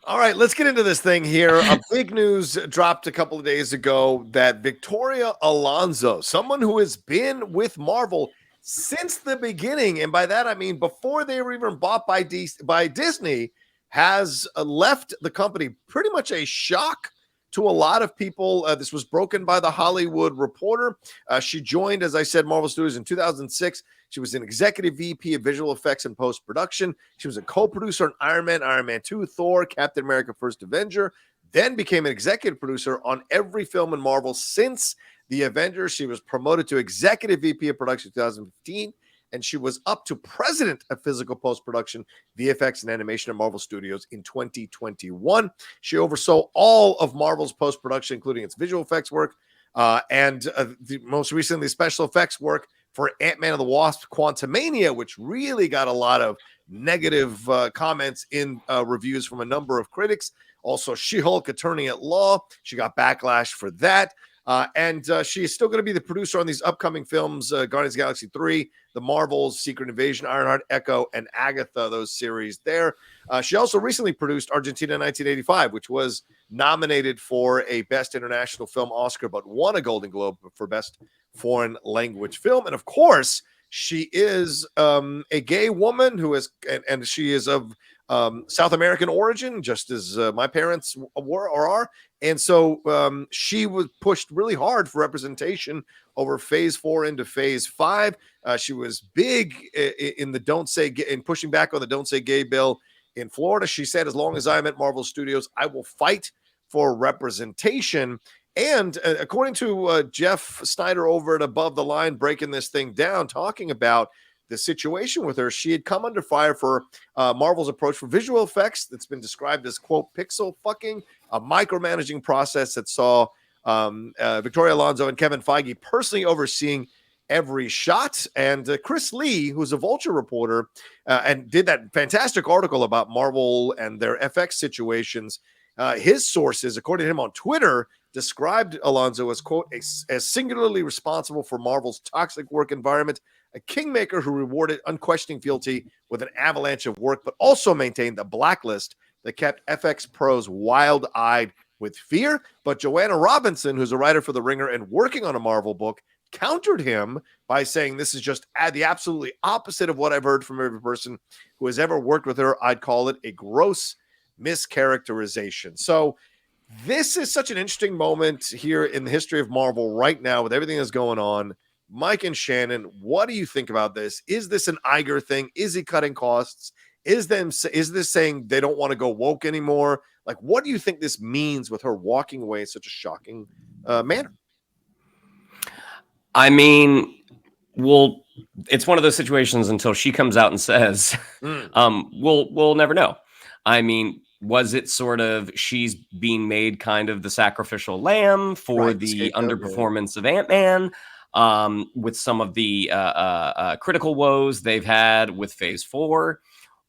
All right, let's get into this thing here. A big news dropped a couple of days ago that Victoria Alonso, someone who has been with Marvel since the beginning, and by that I mean before they were even bought by Disney, has left the company. Pretty much a shock to a lot of people. This was broken by The Hollywood Reporter. She joined, as I said, Marvel Studios in 2006. She was an executive VP of visual effects and post-production. She was a co-producer on Iron Man 2, Thor, Captain America, First Avenger, then became an executive producer on every film in Marvel since the Avengers. She was promoted to executive VP of production in 2015, and she was up to president of physical post-production, VFX, and animation at Marvel Studios in 2021. She oversaw all of Marvel's post-production, including its visual effects work, and most recently special effects work for Ant-Man and the Wasp Quantumania, which really got a lot of negative comments in reviews from a number of critics. Also, She-Hulk Attorney at Law. She got backlash for that. And she is still going to be the producer on these upcoming films, Guardians of the Galaxy 3, The Marvels, Secret Invasion, Ironheart, Echo, and Agatha, those series there. She also recently produced Argentina 1985, which was nominated for a Best International Film Oscar, but won a Golden Globe for Best Foreign Language Film. And of course, she is a gay woman who is, and she is of South American origin, just as my parents were or are. And so she was pushed really hard for representation over phase 4 into phase 5. She was big in the Don't Say Gay, in pushing back on the Don't Say Gay bill in Florida. She said, as long as I'm at Marvel Studios, I will fight for representation. And according to Jeff Snyder over at Above the Line, breaking this thing down, talking about the situation with her, she had come under fire for Marvel's approach for visual effects that's been described as, quote, pixel fucking, a micromanaging process that saw Victoria Alonso and Kevin Feige personally overseeing every shot. And Chris Lee, who's a Vulture reporter and did that fantastic article about Marvel and their FX situations, his sources, according to him on Twitter, described Alonso as, quote, as singularly responsible for Marvel's toxic work environment, a kingmaker who rewarded unquestioning fealty with an avalanche of work, but also maintained the blacklist that kept FX pros wild-eyed with fear. But Joanna Robinson, who's a writer for The Ringer and working on a Marvel book, countered him by saying this is just the absolutely opposite of what I've heard from every person who has ever worked with her. I'd call it a gross mischaracterization. So this is such an interesting moment here in the history of Marvel right now with everything that's going on. Mike and Shannon, what do you think about this? Is this an Iger thing? Is he cutting costs? Is this saying they don't want to go woke anymore? Like, what do you think this means with her walking away in such a shocking manner? I mean, well, it's one of those situations until she comes out and says, we'll never know. I mean, was it sort of she's being made kind of the sacrificial lamb for the underperformance of Ant-Man with some of the critical woes they've had with Phase 4?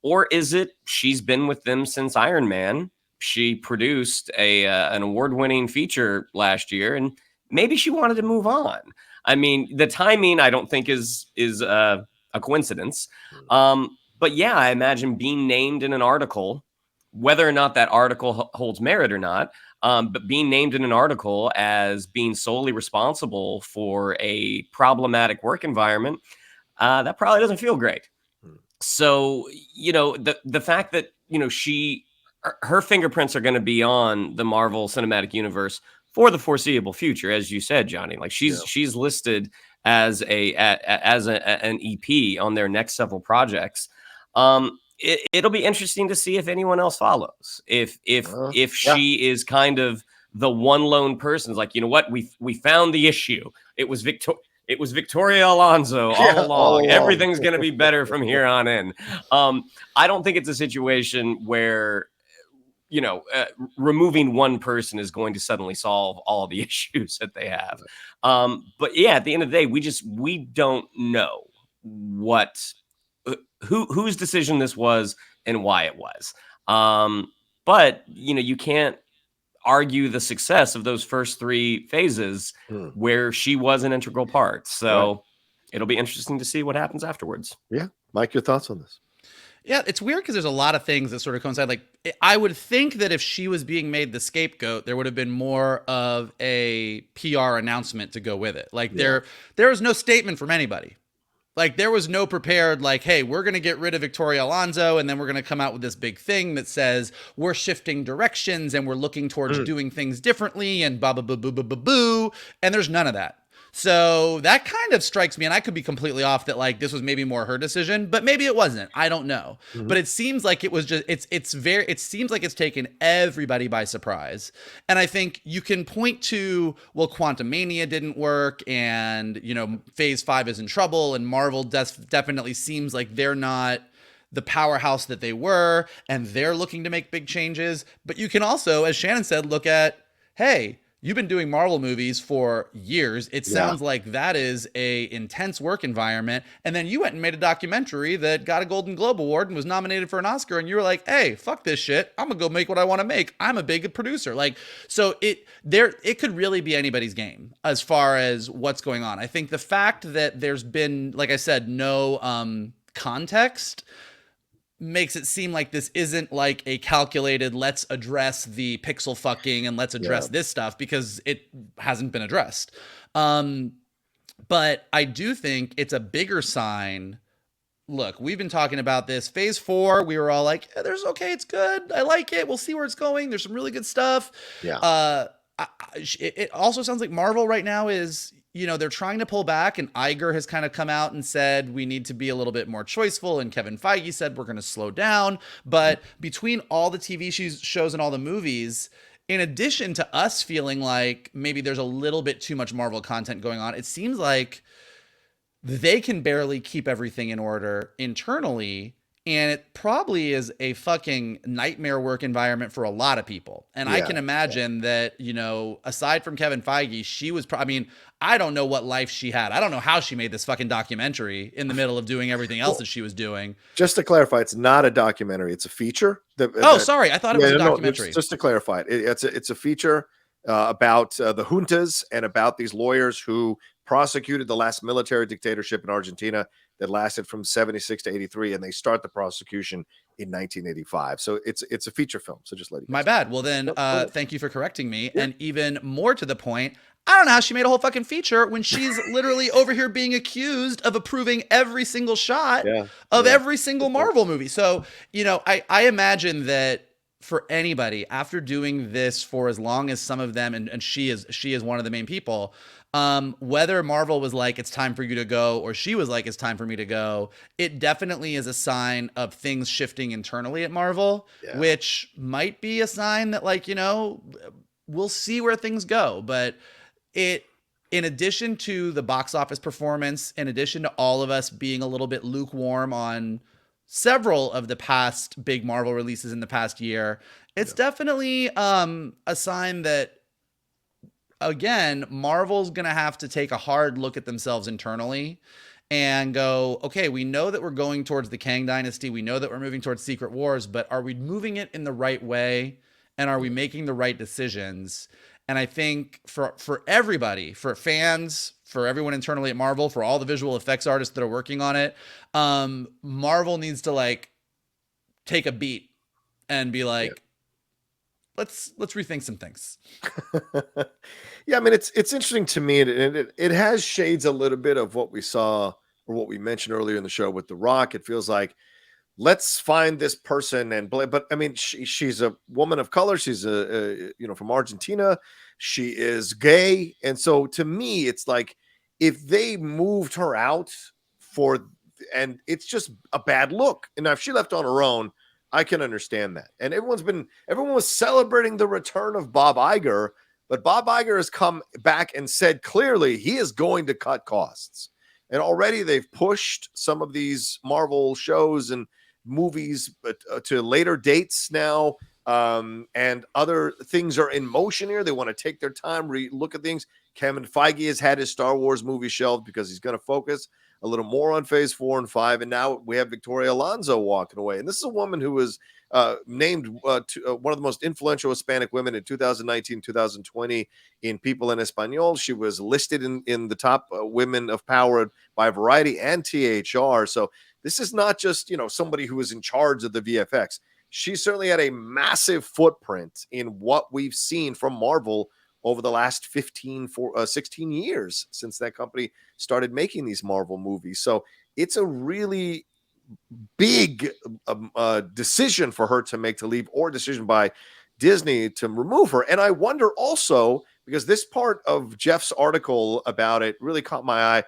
Or is it she's been with them since Iron Man? She produced an award-winning feature last year, and maybe she wanted to move on. I mean, the timing I don't think is a coincidence. But yeah, I imagine being named in an article, whether or not that article holds merit or not, but being named in an article as being solely responsible for a problematic work environment, that probably doesn't feel great. So, the fact that, her fingerprints are going to be on the Marvel Cinematic Universe for the foreseeable future, as you said, Johnny. Like she's listed as an EP on their next several projects. It'll be interesting to see if anyone else follows. If she is kind of the one lone person, like, you know what, we found the issue. It was Victoria Alonso all along. Everything's going to be better from here on in. I don't think it's a situation where removing one person is going to suddenly solve all the issues that they have. But yeah, at the end of the day, we don't know whose decision this was and why it was. But you can't argue the success of those first three phases where she was an integral part. So it'll be interesting to see what happens afterwards. Yeah. Mike, your thoughts on this? Yeah, it's weird because there's a lot of things that sort of coincide. Like, I would think that if she was being made the scapegoat, there would have been more of a PR announcement to go with it. Like, there was no statement from anybody. Like, there was no prepared, like, hey, we're going to get rid of Victoria Alonso, and then we're going to come out with this big thing that says we're shifting directions and we're looking towards doing things differently and blah, blah, blah, blah, blah, blah, boo. And there's none of that. So that kind of strikes me, and I could be completely off that, like, this was maybe more her decision, but maybe it wasn't. I don't know. But it seems like it was just, it seems like it's taken everybody by surprise. And I think you can point to, well, Quantumania didn't work, and, Phase 5 is in trouble, and Marvel definitely seems like they're not the powerhouse that they were, and they're looking to make big changes. But you can also, as Shannon said, look at, hey, you've been doing Marvel movies for years. It sounds like that is a intense work environment. And then you went and made a documentary that got a Golden Globe Award and was nominated for an Oscar. And you were like, hey, fuck this shit. I'm going to go make what I want to make. I'm a big producer. Like, so it could really be anybody's game as far as what's going on. I think the fact that there's been, like I said, no context makes it seem like this isn't like a calculated, let's address the pixel fucking and let's address this stuff, because it hasn't been addressed. But I do think it's a bigger sign. Look, we've been talking about this. Phase 4, we were all like, it's good. I like it. We'll see where it's going. There's some really good stuff. Yeah. It also sounds like Marvel right now is, they're trying to pull back, and Iger has kind of come out and said, we need to be a little bit more choiceful. And Kevin Feige said, we're going to slow down. But between all the TV shows and all the movies, in addition to us feeling like maybe there's a little bit too much Marvel content going on, it seems like they can barely keep everything in order internally. And it probably is a fucking nightmare work environment for a lot of people. And I can imagine that, you know, aside from Kevin Feige, she was I mean, I don't know what life she had. I don't know how she made this fucking documentary in the middle of doing everything else that she was doing. Just to clarify, it's not a documentary. It's a feature. Sorry. I thought it was a documentary. Just to clarify, it's a feature about the juntas and about these lawyers who prosecuted the last military dictatorship in Argentina that lasted from 76 to 83, and they start the prosecution in 1985. So it's a feature film. So just let you. My bad. Well then, thank you for correcting me. Yeah. And even more to the point, I don't know how she made a whole fucking feature when she's literally over here being accused of approving every single shot of every single Marvel movie. So, you know, I imagine that for anybody after doing this for as long as some of them, and she is one of the main people, whether Marvel was like, it's time for you to go, or she was like, it's time for me to go, it definitely is a sign of things shifting internally at Marvel, which might be a sign that, like, you know, we'll see where things go. But in addition to the box office performance, in addition to all of us being a little bit lukewarm on several of the past big Marvel releases in the past year, it's definitely a sign that, again, Marvel's going to have to take a hard look at themselves internally and go, okay, we know that we're going towards the Kang Dynasty. We know that we're moving towards Secret Wars, but are we moving it in the right way? And are we making the right decisions? And I think for everybody, for fans, for everyone internally at Marvel, for all the visual effects artists that are working on it, Marvel needs to, like, take a beat and be like, let's rethink some things. Yeah, I mean, it's interesting to me, and it has shades a little bit of what we saw or what we mentioned earlier in the show with The Rock. It feels like, let's find this person and blame. But I mean, she's a woman of color. She's from Argentina. She is gay, and so to me, it's like, if they moved her out and it's just a bad look. And now if she left on her own, I can understand that. And everyone was celebrating the return of Bob Iger, but Bob Iger has come back and said clearly he is going to cut costs. And already they've pushed some of these Marvel shows and movies to later dates now. And other things are in motion here. They want to take their time, look at things. Kevin Feige has had his Star Wars movie shelved because he's going to focus a little more on phase 4 and 5. And now we have Victoria Alonso walking away. And this is a woman who was named one of the most influential Hispanic women in 2019, 2020 in People en Español. She was listed in the top women of power by Variety and THR. So this is not just, somebody who is in charge of the VFX. She certainly had a massive footprint in what we've seen from Marvel over the last 16 years since that company started making these Marvel movies. So it's a really big decision for her to make to leave, or decision by Disney to remove her. And I wonder also, because this part of Jeff's article about it really caught my eye,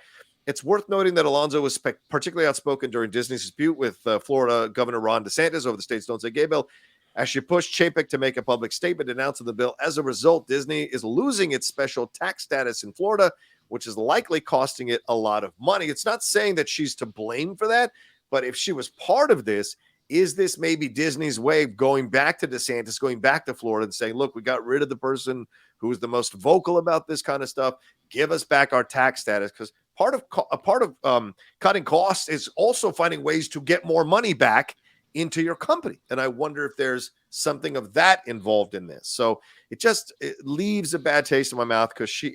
it's worth noting that Alonso was particularly outspoken during Disney's dispute with Florida Governor Ron DeSantis over the state's Don't Say Gay bill, as she pushed Chapek to make a public statement announcing the bill. As a result, Disney is losing its special tax status in Florida, which is likely costing it a lot of money. It's not saying that she's to blame for that, but if she was part of this, is this maybe Disney's way of going back to DeSantis, going back to Florida and saying, look, we got rid of the person who was the most vocal about this kind of stuff. Give us back our tax status. Because part of cutting costs is also finding ways to get more money back into your company. And I wonder if there's something of that involved in this. So it leaves a bad taste in my mouth, because she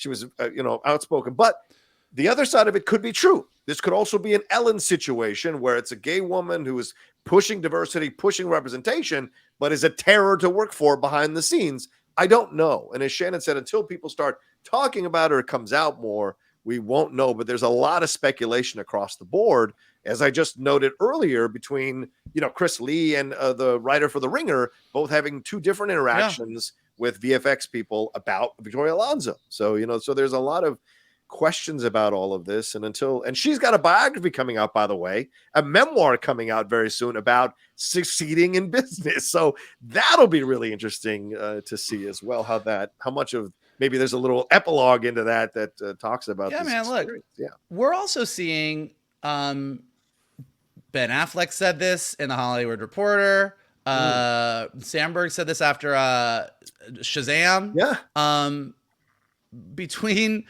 was outspoken. But the other side of it could be true. This could also be an Ellen situation where it's a gay woman who is pushing diversity, pushing representation, but is a terror to work for behind the scenes. I don't know. And as Shannon said, until people start talking about her, it comes out more, we won't know. But there's a lot of speculation across the board, as I just noted earlier, between Chris Lee and the writer for The Ringer, both having two different interactions with VFX people about Victoria Alonso. So so there's a lot of questions about all of this. And she's got a biography coming out, by the way, a memoir coming out very soon about succeeding in business. So that'll be really interesting to see as well, how much of maybe there's a little epilogue into that talks about this man, experience. Look, we're also seeing Ben Affleck said this in the Hollywood Reporter. Sandberg said this after Shazam. Yeah. Between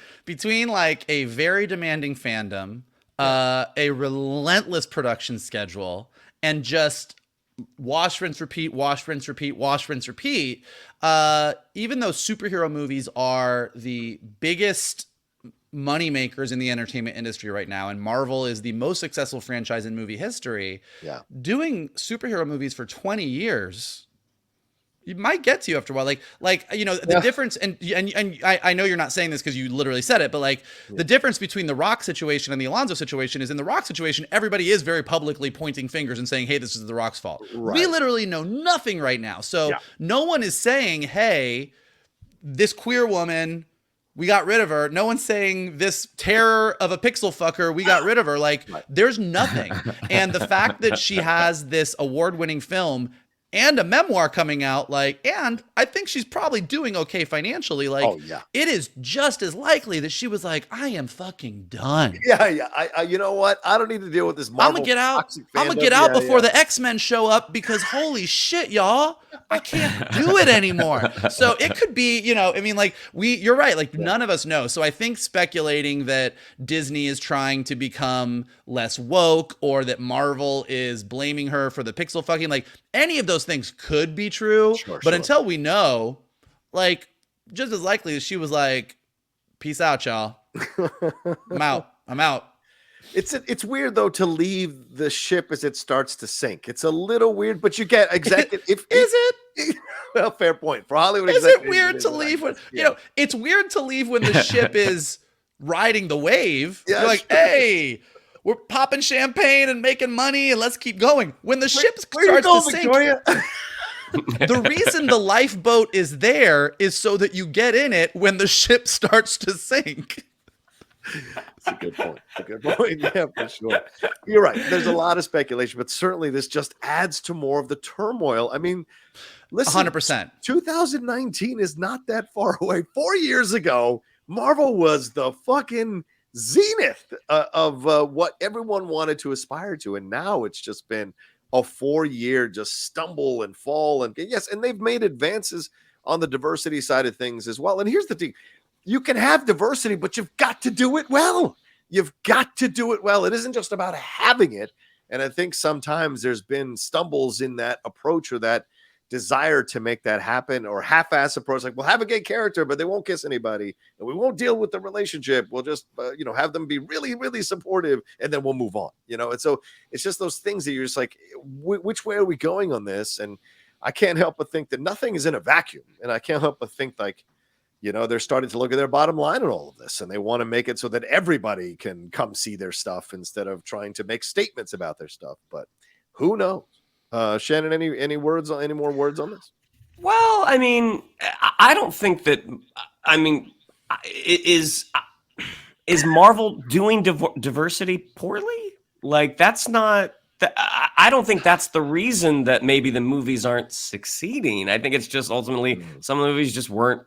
like a very demanding fandom, a relentless production schedule, and just wash, rinse, repeat, wash, rinse, repeat, wash, rinse, repeat. Even though superhero movies are the biggest money makers in the entertainment industry right now, and Marvel is the most successful franchise in movie history, doing superhero movies for 20 years, it might get to you after a while. The difference, and I know you're not saying this because you literally said it, but the difference between the Rock situation and the Alonso situation is, in the Rock situation, everybody is very publicly pointing fingers and saying, hey, this is the Rock's fault. Right. We literally know nothing right now. So no one is saying, hey, this queer woman, we got rid of her. No one's saying this terror of a pixel fucker, we got rid of her. There's nothing. And the fact that she has this award-winning film and a memoir coming out, and I think she's probably doing okay financially. It is just as likely that she was like, I am fucking done. Yeah. I you know what? I don't need to deal with this Marvel. I'm gonna get out before the X-Men show up, because holy shit, y'all, I can't do it anymore. So it could be, you're right. None of us know. So I think speculating that Disney is trying to become less woke, or that Marvel is blaming her for the pixel fucking, any of those things could be true, but until we know, just as likely as she was like, peace out, y'all. I'm out. It's weird though to leave the ship as it starts to sink. It's a little weird, but you get exactly well, fair point for Hollywood. Is it weird to leave when it's weird to leave when the ship is riding the wave? You're like, hey, we're popping champagne and making money, and let's keep going. When the ship starts to sink, Victoria? The reason the lifeboat is there is so that you get in it when the ship starts to sink. That's a good point. Yeah, for sure. You're right. There's a lot of speculation, but certainly this just adds to more of the turmoil. I mean, listen, 100%. 2019 is not that far away. 4 years ago, Marvel was the fucking zenith of what everyone wanted to aspire to, and now it's just been a 4-year just stumble and fall. And and they've made advances on the diversity side of things as well. And here's the thing: you can have diversity, but you've got to do it well. It isn't just about having it. And I think sometimes there's been stumbles in that approach, or that desire to make that happen, or half-ass approach, we'll have a gay character, but they won't kiss anybody, and we won't deal with the relationship. We'll just, have them be really, really supportive, and then we'll move on. And so it's just those things that you're just like, which way are we going on this? And I can't help but think that nothing is in a vacuum, and I can't help but think they're starting to look at their bottom line in all of this, and they want to make it so that everybody can come see their stuff instead of trying to make statements about their stuff. But who knows? Shannon, any more words on this? Well, I mean, I don't think that. I mean, is Marvel doing diversity poorly? That's not. I don't think that's the reason that maybe the movies aren't succeeding. I think it's just ultimately some of the movies just weren't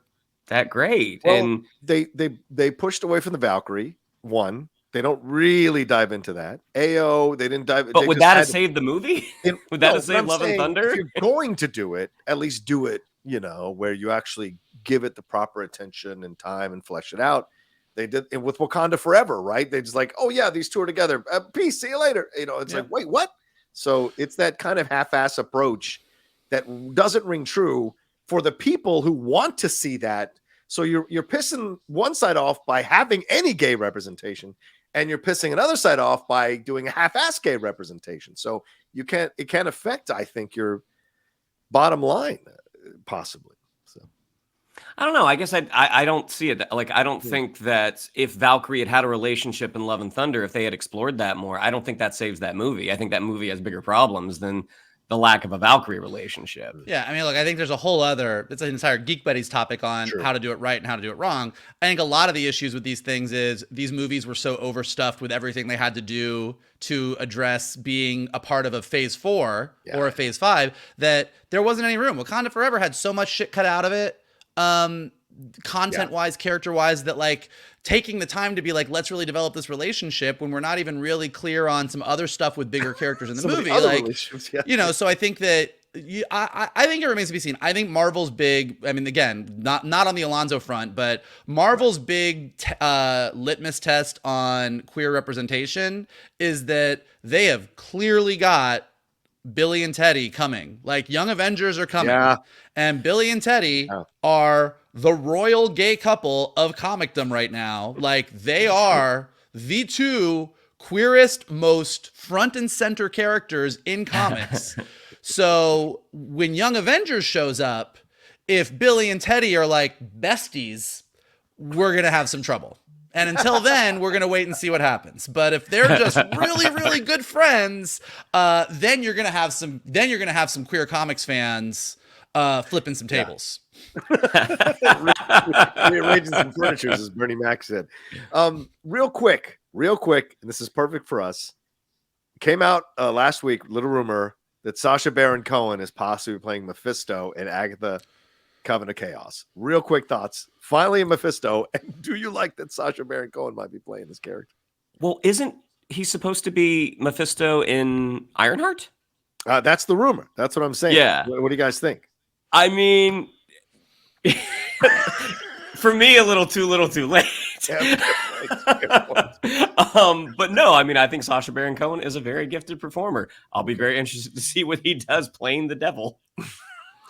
that great. Well, and they pushed away from the Valkyrie one. They don't really dive into that. AO, they didn't dive. But would that have saved the movie? Would that have saved Love and Thunder? If you're going to do it, at least do it, where you actually give it the proper attention and time and flesh it out. They did it with Wakanda Forever, right? They just oh yeah, these two are together. Peace, see you later. It's like, wait, what? So it's that kind of half-ass approach that doesn't ring true for the people who want to see that. So you're pissing one side off by having any gay representation, and you're pissing another side off by doing a half-ass gay representation. So it can affect, I think, your bottom line, possibly. So I don't know. I guess I don't see it. I don't think that if Valkyrie had a relationship in Love and Thunder, if they had explored that more, I don't think that saves that movie. I think that movie has bigger problems than the lack of a Valkyrie relationship. Yeah, I mean, look, I think there's it's an entire Geek Buddies topic on how to do it right and how to do it wrong. I think a lot of the issues with these things is these movies were so overstuffed with everything they had to do to address being a part of a phase 4 or a phase 5 that there wasn't any room. Wakanda Forever had so much shit cut out of it, content-wise, character-wise, that like taking the time to be like, let's really develop this relationship when we're not even really clear on some other stuff with bigger characters in the movie. Like, you know, so I think that I think it remains to be seen. I think Marvel's big, I mean, again, not on the Alonso front, but Marvel's big litmus test on queer representation is that they have clearly got Billy and Teddy coming. Like, Young Avengers are coming. Yeah. And Billy and Teddy are the royal gay couple of comicdom right now. Like, they are the two queerest, most front and center characters in comics. So when Young Avengers shows up, if Billy and Teddy are like besties, we're going to have some trouble. And until then, we're going to wait and see what happens. But if they're just really, really good friends, then you're going to have some queer comics fans flipping some tables. Rearranging some furniture, as Bernie Mac said. Real quick, and this is perfect for us. Came out last week, little rumor that Sacha Baron Cohen is possibly playing Mephisto in Agatha Coven of Chaos. Real quick thoughts. Finally, Mephisto. And do you like that Sacha Baron Cohen might be playing this character? Well, isn't he supposed to be Mephisto in Ironheart? That's the rumor. That's what I'm saying. Yeah. What do you guys think? I mean, for me, a little too late. But no, I mean, I think Sacha Baron Cohen is a very gifted performer. I'll be very interested to see what he does playing the devil.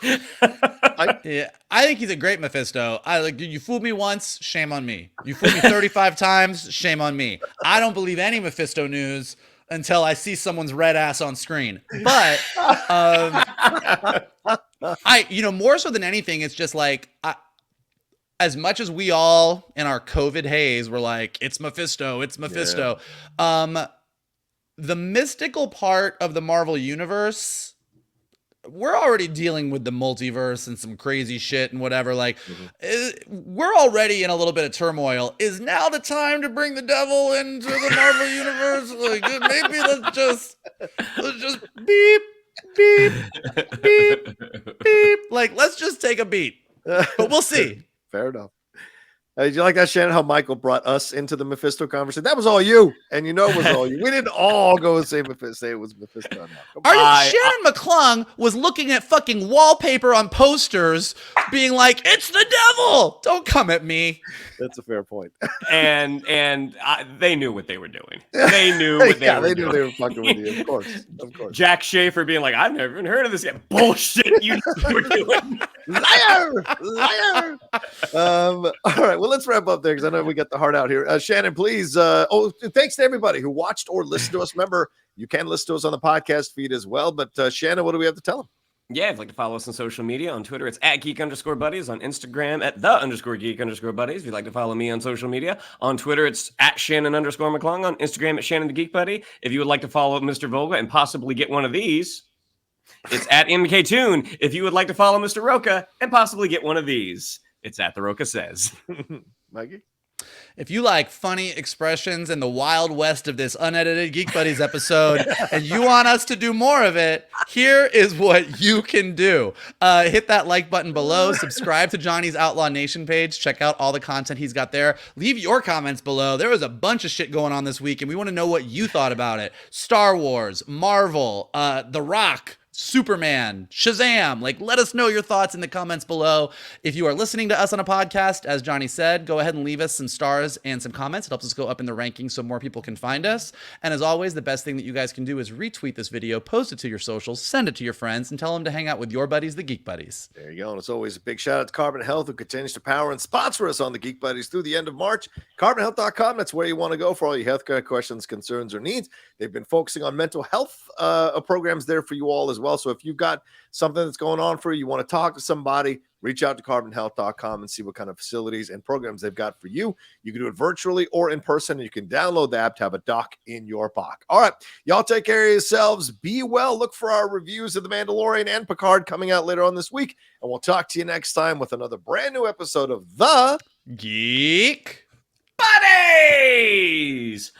I think he's a great Mephisto. You fooled me once, shame on me. You fooled me 35 times, shame on me. I don't believe any Mephisto news until I see someone's red ass on screen. But more so than anything, it's just like as much as we all in our COVID haze were like, it's Mephisto. The mystical part of the Marvel universe, we're already dealing with the multiverse and some crazy shit and whatever. Like, we're already in a little bit of turmoil. Is now the time to bring the devil into the Marvel universe? Like, maybe let's just beep, beep, beep, beep. Like, let's just take a beat. But we'll see. Fair enough. Did you like that, Shannon, how Michael brought us into the Mephisto conversation? That was all you. And you know it was all you. We didn't all go and say it was Mephisto. Shannon McClung was looking at fucking wallpaper on posters being like, it's the devil. Don't come at me. That's a fair point. And they knew what they were doing. They knew what they were doing. They knew they were fucking with you. Of course. Jack Schaefer being like, I've never even heard of this yet. Bullshit you were doing. Liar. All right. Well, let's wrap up there because I know we got the heart out here. Shannon, please. Thanks to everybody who watched or listened to us. Remember, you can listen to us on the podcast feed as well. But Shannon, what do we have to tell them? Yeah, if you'd like to follow us on social media, on Twitter, it's @geek_buddies. On Instagram, @the_geek_buddies. If you'd like to follow me on social media, on Twitter, it's @Shannon_McClung. On Instagram, @Shannon the Geek Buddy. If you would like to follow Mr. Vogel and possibly get one of these, it's @MKToon. If you would like to follow Mr. Rocha and possibly get one of these, it's @The Rocha Says. Mikey? If you like funny expressions in the wild west of this unedited Geek Buddies episode and you want us to do more of it, here is what you can do. Hit that like button below. Subscribe to Johnny's Outlaw Nation page. Check out all the content he's got there. Leave your comments below. There was a bunch of shit going on this week, and we want to know what you thought about it. Star Wars, Marvel, The Rock, Superman, Shazam. Like, let us know your thoughts in the comments below. If you are listening to us on a podcast, as Johnny said, go ahead and leave us some stars and some comments. It helps us go up in the rankings so more people can find us. And as always, the best thing that you guys can do is retweet this video, post it to your socials, send it to your friends, and tell them to hang out with your buddies, the Geek Buddies. There you go. And as always, a big shout out to Carbon Health, who continues to power and sponsor us on the Geek Buddies through the end of March. CarbonHealth.com. That's where you want to go for all your healthcare questions, concerns, or needs. They've been focusing on mental health programs there for you all as well. So if you've got something that's going on for you, you want to talk to somebody, reach out to carbonhealth.com and see what kind of facilities and programs they've got for you. You can do it virtually or in person. And you can download the app to have a doc in your pocket. All right. Y'all take care of yourselves. Be well. Look for our reviews of The Mandalorian and Picard coming out later on this week. And we'll talk to you next time with another brand new episode of The Geek Buddies.